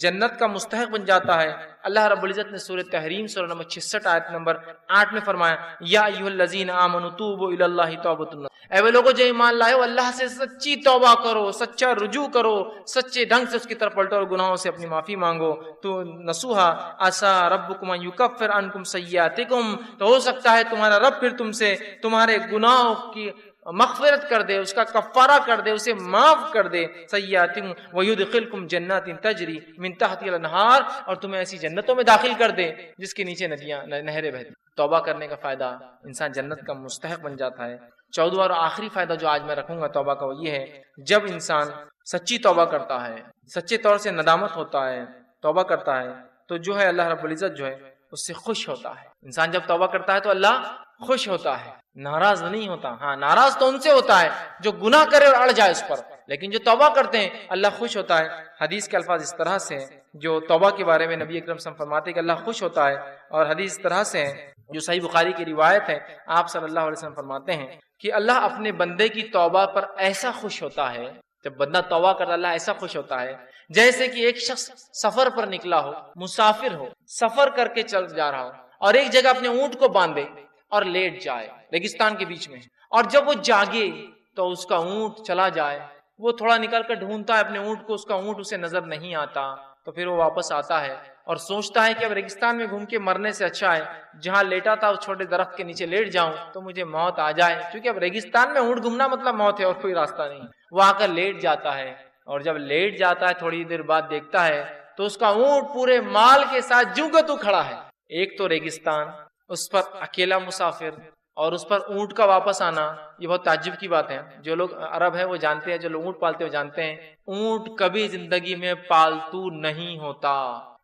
جنت کا مستحق بن جاتا ہے۔ اللہ رب العزت نے سورہ تحریم سورہ نمبر 66 آیت نمبر 8 میں فرمایا یا ایھا الذین آمنوا توبوا الی اللہ توبۃ نصوحا، اے وہ لوگوں جو ایمان لائے ہو اللہ سے سچی توبہ کرو، سچا رجوع کرو، سچے ڈھنگ سے اس کی طرف پلٹو اور گناہوں سے اپنی معافی مانگو، تو نصوحا عسیٰ ربکم ان یکفر عنکم سیئاتکم، تو ہو سکتا ہے تمہارا رب پھر تم سے تمہارے گناہوں کی مغفرت کر دے، اس کا کفارہ کر دے، اسے معاف کر دے، سیئاتکم ویدخلکم جنات تجری من تحتها الانہار، اور تمہیں ایسی جنتوں میں داخل کر دے جس کے نیچے ندیاں نہریں بہتی۔ توبہ کرنے کا فائدہ، انسان جنت کا مستحق بن جاتا ہے۔ 14واں اور آخری فائدہ جو آج میں رکھوں گا توبہ کا وہ یہ ہے، جب انسان سچی توبہ کرتا ہے، سچے طور سے ندامت ہوتا ہے، توبہ کرتا ہے، تو جو ہے اللہ رب العزت جو ہے اس سے خوش ہوتا ہے۔ انسان جب توبہ کرتا ہے تو اللہ خوش ہوتا ہے، ناراض نہیں ہوتا. ہاں ناراض تو ان سے ہوتا ہے جو گناہ کرے اور اڑ جائے اس پر، لیکن جو توبہ کرتے ہیں اللہ خوش ہوتا ہے. حدیث کے الفاظ اس طرح سے ہیں جو توبہ کے بارے میں نبی اکرم صلی اللہ علیہ وسلم فرماتے ہیں کہ اللہ خوش ہوتا ہے، اور حدیث اس طرح سے ہے جو صحیح بخاری کی روایت ہے. آپ صلی اللہ علیہ وسلم فرماتے ہیں کہ اللہ اپنے بندے کی توبہ پر ایسا خوش ہوتا ہے، جب بندہ توبہ کرتا اللہ ایسا خوش ہوتا ہے جیسے کہ ایک شخص سفر پر نکلا ہو، مسافر ہو، سفر کر کے چل جا رہا ہو اور ایک جگہ اپنے اونٹ کو باندھے اور لیٹ جائے ریگستان کے بیچ میں، اور جب وہ جاگے تو اس کا اونٹ چلا جائے، وہ تھوڑا نکل کر ڈھونڈتا ہے اپنے اونٹ کو، اس کا اونٹ اسے نظر نہیں آتا، تو پھر وہ واپس آتا ہے اور سوچتا ہے کہ اب ریگستان میں گھوم کے مرنے سے اچھا ہے جہاں لیٹا تھا اس چھوٹے درخت کے نیچے لیٹ جاؤں تو مجھے موت آ جائے، کیونکہ اب ریگستان میں اونٹ گھومنا مطلب موت ہے اور کوئی راستہ نہیں. وہ آ کر لیٹ جاتا ہے، اور جب لیٹ جاتا ہے تھوڑی دیر بعد دیکھتا ہے تو اس کا اونٹ پورے مال کے ساتھ جوں کا تو کھڑا ہے. ایک تو ریگستان، اس پر اکیلا مسافر، اور اس پر اونٹ کا واپس آنا، یہ بہت تعجب کی بات ہے. جو لوگ عرب ہیں وہ جانتے ہیں، جو لوگ اونٹ پالتے ہیں وہ جانتے ہیں اونٹ کبھی زندگی میں پالتو نہیں ہوتا.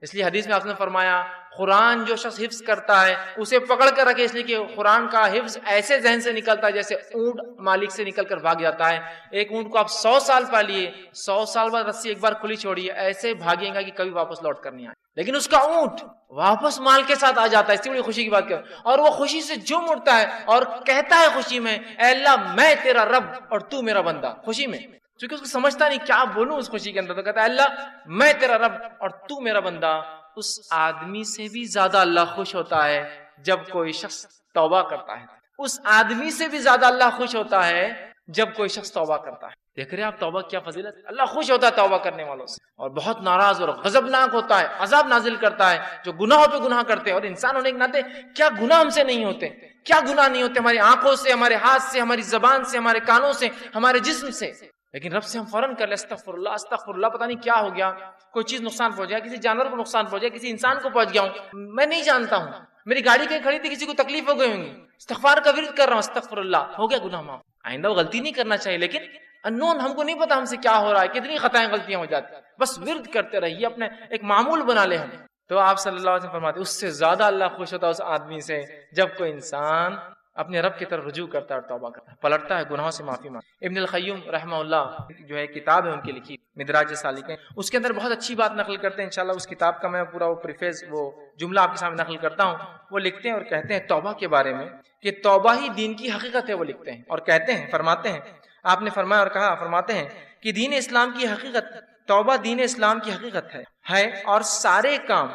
اس لیے حدیث میں آپ نے فرمایا قرآن جو شخص حفظ کرتا ہے اسے پکڑ کر رکھے، اس لیے کہ قرآن کا حفظ ایسے ذہن سے نکلتا ہے جیسے اونٹ مالک سے نکل کر بھاگ جاتا ہے. ایک اونٹ کو آپ 100 سال پالیے، 100 سال بعد رسی ایک بار کھلی چھوڑیے، ایسے بھاگے گا کہ کبھی واپس لوٹ کر نہیں آئے، لیکن اس کا اونٹ واپس مال کے ساتھ آ جاتا ہے. اس سے بڑی خوشی کی بات کیا، اور وہ خوشی سے جھوم اٹھتا ہے اور کہتا ہے خوشی میں اے اللہ میں تیرا رب اور تو میرا بندہ. خوشی میں، کیونکہ اس کو سمجھتا نہیں کیا بولوں اس خوشی کے اندر، تو کہتا ہے اللہ میں تیرا رب اور تو میرا بندہ. اس آدمی سے بھی زیادہ اللہ خوش ہوتا ہے جب کوئی شخص توبہ کرتا ہے. اس آدمی سے بھی زیادہ اللہ خوش ہوتا ہے جب کوئی شخص توبہ کرتا ہے. دیکھ رہے ہیں آپ توبہ کیا فضیلت ہے. اللہ خوش ہوتا ہے توبہ کرنے والوں سے، اور بہت ناراض اور غضبناک ہوتا ہے، عذاب نازل کرتا ہے جو گناہوں پہ گناہ کرتے ہیں. اور انسان ہونے کے ناطے کیا گناہ ہم سے نہیں ہوتے، کیا گناہ نہیں ہوتے ہماری آنکھوں سے، ہمارے ہاتھ سے، ہماری زبان سے، ہمارے کانوں سے، ہمارے جسم سے، لیکن رب سے ہم فوراً کر لیں استغفر اللہ استغفر اللہ. پتہ نہیں کیا ہو گیا، کوئی چیز نقصان پہنچ گیا، کسی جانور کو نقصان پہنچ گیا، کسی انسان کو پہنچ گیا ہوں، میں نہیں جانتا ہوں، میری گاڑی کہیں کھڑی تھی کسی کو تکلیف ہو گئی ہوں گی، استغفار کا ورد کر رہا ہوں استغفر اللہ، ہو گیا گناہ معاف. آئندہ وہ غلطی نہیں کرنا چاہیے، لیکن انون ہم کو نہیں پتا ہم سے کیا ہو رہا ہے، کتنی خطائیں غلطیاں ہو جاتی ہیں، بس ورد کرتے رہیے، اپنے ایک معمول بنا لے ہم. تو آپ صلی اللہ علیہ وسلم فرماتے اس سے زیادہ اللہ خوش ہوتا ہے اس آدمی سے جب کوئی انسان اپنے رب کی طرف رجوع کرتا ہے اور توبہ کرتا ہے، پلٹتا ہے، گناہوں سے معافی مانگتا. ابن القیم رحمہ اللہ جو ہے کتاب ہے ان کی لکھی مدراج سالکین، اس کے اندر بہت اچھی بات نقل کرتے ہیں. انشاءاللہ اس کتاب کا میں پورا وہ پریفیس وہ جملہ آپ کے سامنے نقل کرتا ہوں. وہ لکھتے ہیں اور کہتے ہیں توبہ کے بارے میں کہ توبہ ہی دین کی حقیقت ہے. وہ لکھتے ہیں اور کہتے ہیں، فرماتے ہیں، آپ نے فرمایا اور کہا، فرماتے ہیں کہ دین اسلام کی حقیقت، توبہ دین اسلام کی حقیقت ہے اور سارے کام،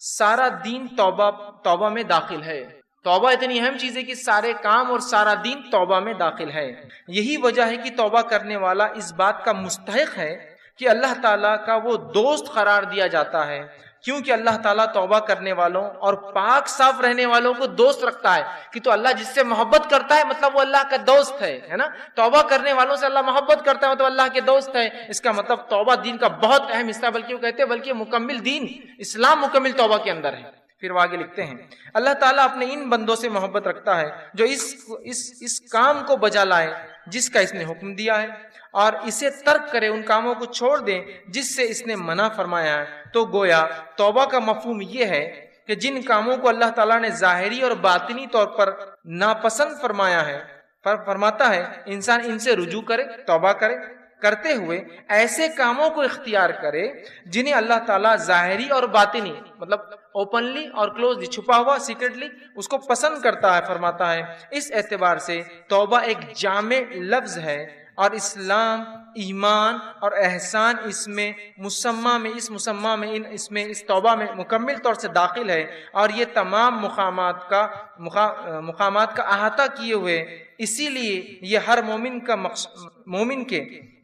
سارا دین توبہ میں داخل ہے. توبہ اتنی اہم چیز ہے کہ سارے کام اور سارا دین توبہ میں داخل ہے. یہی وجہ ہے کہ توبہ کرنے والا اس بات کا مستحق ہے کہ اللہ تعالیٰ کا وہ دوست قرار دیا جاتا ہے، کیونکہ اللہ تعالیٰ توبہ کرنے والوں اور پاک صاف رہنے والوں کو دوست رکھتا ہے. کہ تو اللہ جس سے محبت کرتا ہے مطلب وہ اللہ کا دوست ہے نا. توبہ کرنے والوں سے اللہ محبت کرتا ہے تو اللہ کے دوست ہے. اس کا مطلب توبہ دین کا بہت اہم حصہ، بلکہ وہ کہتے ہیں بلکہ مکمل دین اسلام مکمل توبہ کے اندر ہے. پھر وہ آگے لکھتے ہیں اللہ تعالیٰ اپنے ان بندوں سے محبت رکھتا ہے جو اس کام کو بجا لائے جس کا اس نے حکم دیا ہے، اور اسے ترک کرے، ان کاموں کو چھوڑ دیں جس سے اس نے منع فرمایا ہے. تو گویا توبہ کا مفہوم یہ ہے کہ جن کاموں کو اللہ تعالیٰ نے ظاہری اور باطنی طور پر ناپسند فرمایا ہے، فرماتا ہے انسان ان سے رجوع کرے، توبہ کرتے ہوئے ایسے کاموں کو اختیار کرے جنہیں اللہ تعالیٰ ظاہری اور باطنی مطلب اوپنلی اور کلوزلی، چھپا ہوا سیکرٹلی اس کو پسند کرتا ہے. فرماتا ہے اس اعتبار سے توبہ ایک جامع لفظ ہے اور اسلام، ایمان اور احسان اس توبہ میں مکمل طور سے داخل ہے، اور یہ تمام مقامات کا احاطہ کیے ہوئے. اسی لیے یہ ہر مومن کے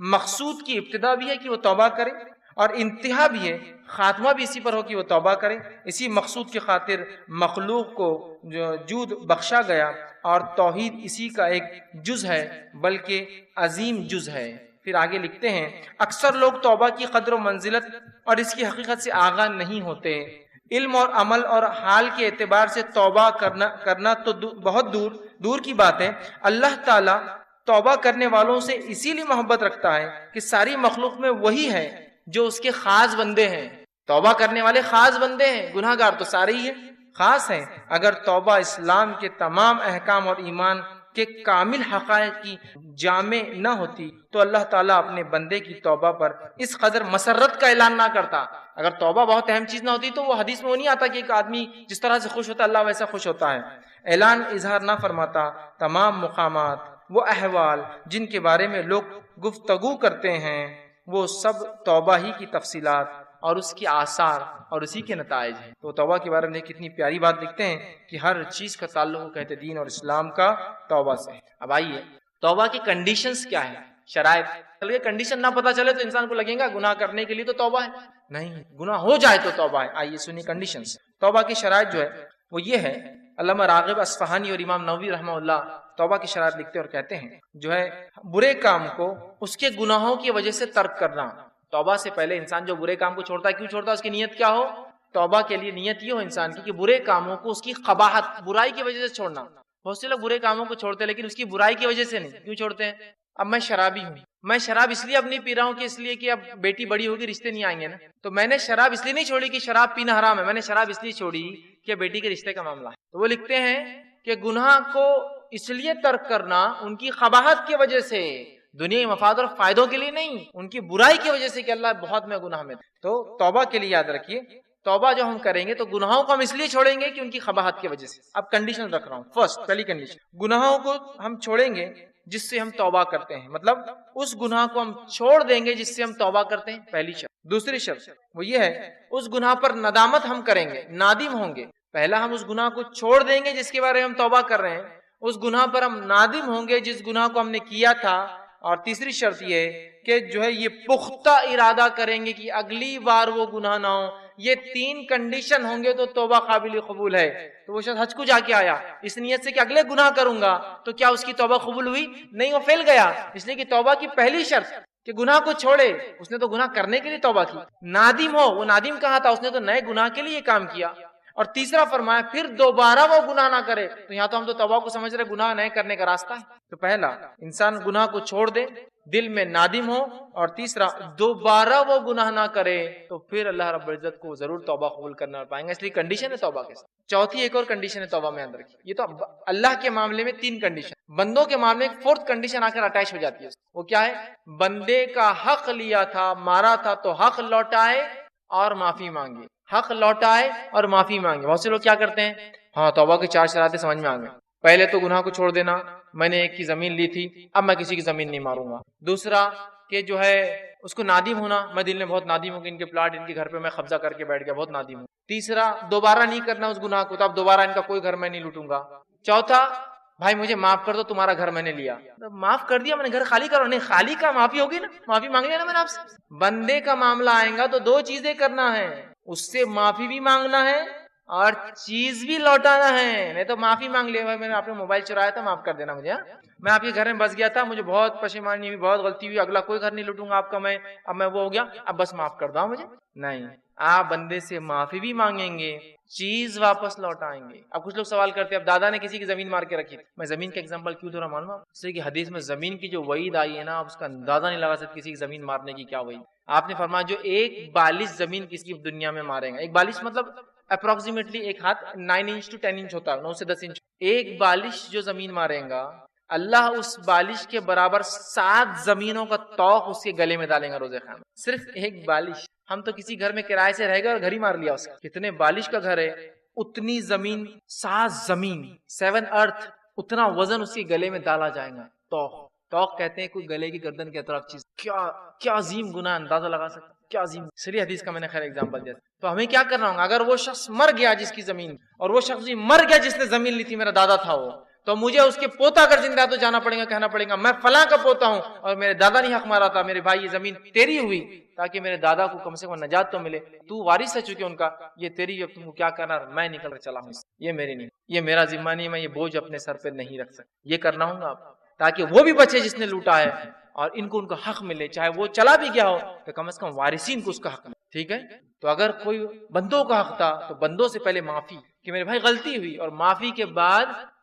مقصود کی ابتدا بھی ہے کہ وہ توبہ کرے، اور انتہا بھی ہے، خاتمہ بھی اسی پر ہو کہ وہ توبہ کرے. اسی مقصود کی خاطر مخلوق کو جود بخشا گیا، اور توحید اسی کا ایک جز ہے، بلکہ عظیم جز ہے. پھر آگے لکھتے ہیں اکثر لوگ توبہ کی قدر و منزلت اور اس کی حقیقت سے آگاہ نہیں ہوتے. علم اور عمل اور حال کے اعتبار سے توبہ کرنا تو بہت دور کی بات ہے. اللہ تعالیٰ توبہ کرنے والوں سے اسی لیے محبت رکھتا ہے کہ ساری مخلوق میں وہی ہے جو اس کے خاص بندے ہیں. توبہ کرنے والے خاص بندے ہیں، گناہ گار تو سارے ہی ہیں، خاص ہیں. اگر توبہ اسلام کے تمام احکام اور ایمان کہ کامل حقائق کی جامع نہ ہوتی تو اللہ تعالیٰ اپنے بندے کی توبہ پر اس قدر مسرت کا اعلان نہ کرتا۔ اگر توبہ بہت اہم چیز نہ ہوتی تو وہ حدیث میں وہ نہیں آتا کہ ایک آدمی جس طرح سے خوش ہوتا ہے اللہ ویسا خوش ہوتا ہے۔ اعلان اظہار نہ فرماتا تمام مقامات وہ احوال جن کے بارے میں لوگ گفتگو کرتے ہیں وہ سب توبہ ہی کی تفصیلات اور اس کی آثار اور اسی کے نتائج ہیں۔ تو توبہ کے بارے میں کتنی پیاری بات لکھتے ہیں کہ ہر چیز کا تعلق کہتے دین اور اسلام کا توبہ سے ہے۔ اب آئیے توبہ کی کنڈیشنز کیا ہیں، شرائط۔ چلیے کنڈیشن نہ پتہ چلے تو انسان کو لگے گا گناہ کرنے کے لیے تو توبہ ہے، نہیں، گناہ ہو جائے تو توبہ ہے۔ آئیے سنی کنڈیشنز۔ توبہ کی شرائط جو ہے وہ یہ ہے، علامہ راغب اصفہانی اور امام نووی رحمہ اللہ توبہ کی شرائط لکھتے اور کہتے ہیں جو ہے برے کام کو اس کے گناہوں کی وجہ سے ترک کرنا۔ توبہ سے پہلے انسان جو برے کام کو چھوڑتا ہے کیوں چھوڑتا ہے، اس کی نیت کیا ہو؟ توبہ کے لیے نیت یہ ہو انسان کی کہ برے کاموں کو اس کی قباحت برائی کی وجہ سے چھوڑنا۔ بہت سے لوگ برے کاموں کو چھوڑتے ہیں لیکن اس کی برائی کی وجہ سے نہیں۔ کیوں چھوڑتے ہیں؟ اب میں شرابی ہوں، میں شراب اس لیے اب نہیں پی رہا ہوں کہ اس لیے کہ اب بیٹی بڑی ہوگی رشتے نہیں آئیں گے نا، تو میں نے شراب اس لیے نہیں چھوڑی کہ شراب پینا حرام ہے، میں نے شراب اس لیے چھوڑی کہ بیٹی کے رشتے کا معاملہ ہے۔ تو وہ لکھتے ہیں کہ گناہ کو اس لیے ترک کرنا ان کی قباحت کی وجہ سے، دنیا کے مفاد اور فائدوں کے لیے نہیں، ان کی برائی کی وجہ سے کہ اللہ بہت میں گناہ میں۔ تو توبہ کے لیے یاد رکھیے توبہ جو ہم کریں گے تو گناہوں کو ہم اس لیے چھوڑیں گے کہ ان کی قباحت کی وجہ سے۔ اب کنڈیشن رکھ رہا ہوں، فرسٹ پہلی کنڈیشن، گناہوں کو ہم چھوڑیں گے جس سے ہم توبہ کرتے ہیں، مطلب اس گناہ کو ہم چھوڑ دیں گے جس سے ہم توبہ کرتے ہیں، پہلی شرط۔ دوسری شرط وہ یہ ہے اس گناہ پر ندامت ہم کریں گے، نادم ہوں گے۔ پہلا ہم اس گناہ کو چھوڑ دیں گے جس کے بارے میں ہم توبہ کر رہے ہیں، اس گناہ پر ہم نادم ہوں گے جس گناہ کو ہم نے کیا تھا۔ اور تیسری شرط یہ ہے کہ جو ہے یہ پختہ ارادہ کریں گے کہ اگلی بار وہ گناہ نہ ہو۔ یہ تین کنڈیشن ہوں گے تو توبہ قابل قبول ہے۔ تو وہ شخص حج کو جا کے آیا اس نیت سے کہ اگلے گناہ کروں گا، تو کیا اس کی توبہ قبول ہوئی؟ نہیں، وہ فیل گیا۔ اس لیے کہ توبہ کی پہلی شرط کہ گناہ کو چھوڑے، اس نے تو گناہ کرنے کے لیے توبہ کی۔ نادم ہو، وہ نادم کہاں تھا، اس نے تو نئے گناہ کے لیے یہ کام کیا۔ اور تیسرا فرمایا پھر دوبارہ وہ گناہ نہ کرے۔ تو یہاں تو ہم تو توبہ کو سمجھ رہے گناہ نئے کرنے کا راستہ ہے۔ تو پہلا انسان گناہ کو چھوڑ دے، دل میں نادم ہو، اور تیسرا دوبارہ وہ گناہ نہ کرے، تو پھر اللہ رب العزت کو ضرور توبہ قبول کرنا پائیں گا۔ اس لیے کنڈیشن ہے توبہ کے ساتھ۔ چوتھی ایک اور کنڈیشن ہے توبہ میں اندر کی، یہ تو اللہ کے معاملے میں تین کنڈیشن، بندوں کے معاملے میں ایک فورتھ کنڈیشن آ کر اٹیچ ہو جاتی ہے۔ وہ کیا ہے؟ بندے کا حق لیا تھا، مارا تھا، تو حق لوٹائے اور معافی مانگے، حق لوٹائے اور معافی مانگے۔ بہت سے لوگ کیا کرتے ہیں، ہاں توبہ کی چار شرائطیں سمجھ میں آ گئے۔ پہلے تو گناہ کو چھوڑ دینا، میں نے ایک کی زمین لی تھی اب میں کسی کی زمین نہیں ماروں گا۔ دوسرا کہ جو ہے اس کو نادم ہونا، میں دل میں بہت نادم ہوں کہ ان کے پلاٹ ان کے گھر پہ میں قبضہ کر کے بیٹھ گیا، بہت نادم ہوں۔ تیسرا دوبارہ نہیں کرنا اس گناہ کو، تو اب دوبارہ ان کا کوئی گھر میں نہیں لوٹوں گا۔ چوتھا بھائی مجھے معاف کر دو، تمہارا گھر میں نے لیا، معاف کر دیا، میں نے گھر خالی کرو، نہیں خالی کا معافی ہوگی نا، معافی مانگ لیا نا میں نے آپ سے۔ بندے کا معاملہ آئے گا تو دو چیزیں کرنا ہے، اس سے معافی بھی مانگنا ہے اور چیز بھی لوٹانا ہے۔ نہیں تو معافی مانگ لیا، بھائی میں نے آپ نے موبائل چرایا تھا معاف کر دینا مجھے، میں آپ کے گھر میں بس گیا تھا، مجھے بہت پشیمانی ہوئی، بہت غلطی ہوئی، اگلا کوئی گھر نہیں لوٹوں گا آپ کا، میں اب میں وہ ہو گیا، اب بس معاف کر دو مجھے۔ نہیں، آپ بندے سے معافی بھی مانگیں گے، چیز واپس لوٹائیں گے۔ اب کچھ لوگ سوال کرتے ہیں اب دادا نے کسی کی زمین مار کے رکھی تھی، میں زمین کا ایگزامپل کیوں دے رہا معلوم ہے اس لیے کہ حدیث میں زمین کی جو وعید آئی ہے نا، آپ اس کا اندازہ نہیں لگا سکتے کسی کی زمین مارنے کی کیا وعید۔ آپ نے فرمایا جو ایک بالش زمین کسی کی دنیا میں مارے گا، ایک بالش مطلب اپروکسیمیٹلی ایک ہاتھ 9 انچ to 10 انچ ہوتا ہے، 9 سے 10 انچ، ایک بالش جو زمین مارے گا اللہ اس بالش کے برابر 7 زمینوں کا توق اس کے گلے میں ڈالیں گا روزے قیامت، صرف ایک بالش۔ ہم تو کسی گھر میں کرائے سے رہ گئے اور گھر ہی مار لیا اس کا، کتنے بالش کا گھر ہے، اتنی زمین، 7 زمین، 7 ارتھ، اتنا وزن اس کے گلے میں ڈالا جائے گا۔ توق کہتے ہیں کوئی گلے کی گردن کے اطراف چیز، کیا عظیم گناہ، اندازہ لگا سکتا کیا عظیم۔ سری حدیث کا میں نے خیر ایگزامپل دیا۔ تو ہمیں کیا کرنا ہوگا، اگر وہ شخص مر گیا جس کی زمین، اور وہ شخص بھی مر گیا جس نے زمین لی تھی، میرا دادا تھا وہ، تو مجھے اس کے پوتا اگر زندہ تو جانا پڑے گا، کہنا پڑے گا میں فلاں کا پوتا ہوں اور میرے دادا نے حق مارا تھا، میرے بھائی یہ زمین تیری ہوئی، تاکہ میرے دادا کو کم سے کم نجات تو ملے، تو وارث ہے چونکہ ان کا، یہ تیری، اب تم کو کیا کرنا، میں نکل کر چلا ہوں، یہ میری نہیں، یہ میرا ذمہ نہیں، میں یہ بوجھ اپنے سر پہ نہیں رکھ سکتا، یہ کرنا ہوگا آپ، تاکہ وہ بھی بچے جس نے لوٹا ہے اور ان کو ان کا حق ملے، چاہے وہ چلا بھی گیا ہو تو کم از کم وارثین کو اس کا حق ملے۔ ٹھیک ہے، تو اگر کوئی بندوں کا حق تھا تو بندوں سے پہلے معافی کہ میرے بھائی غلطی ہوئی، اور معافی کے بعد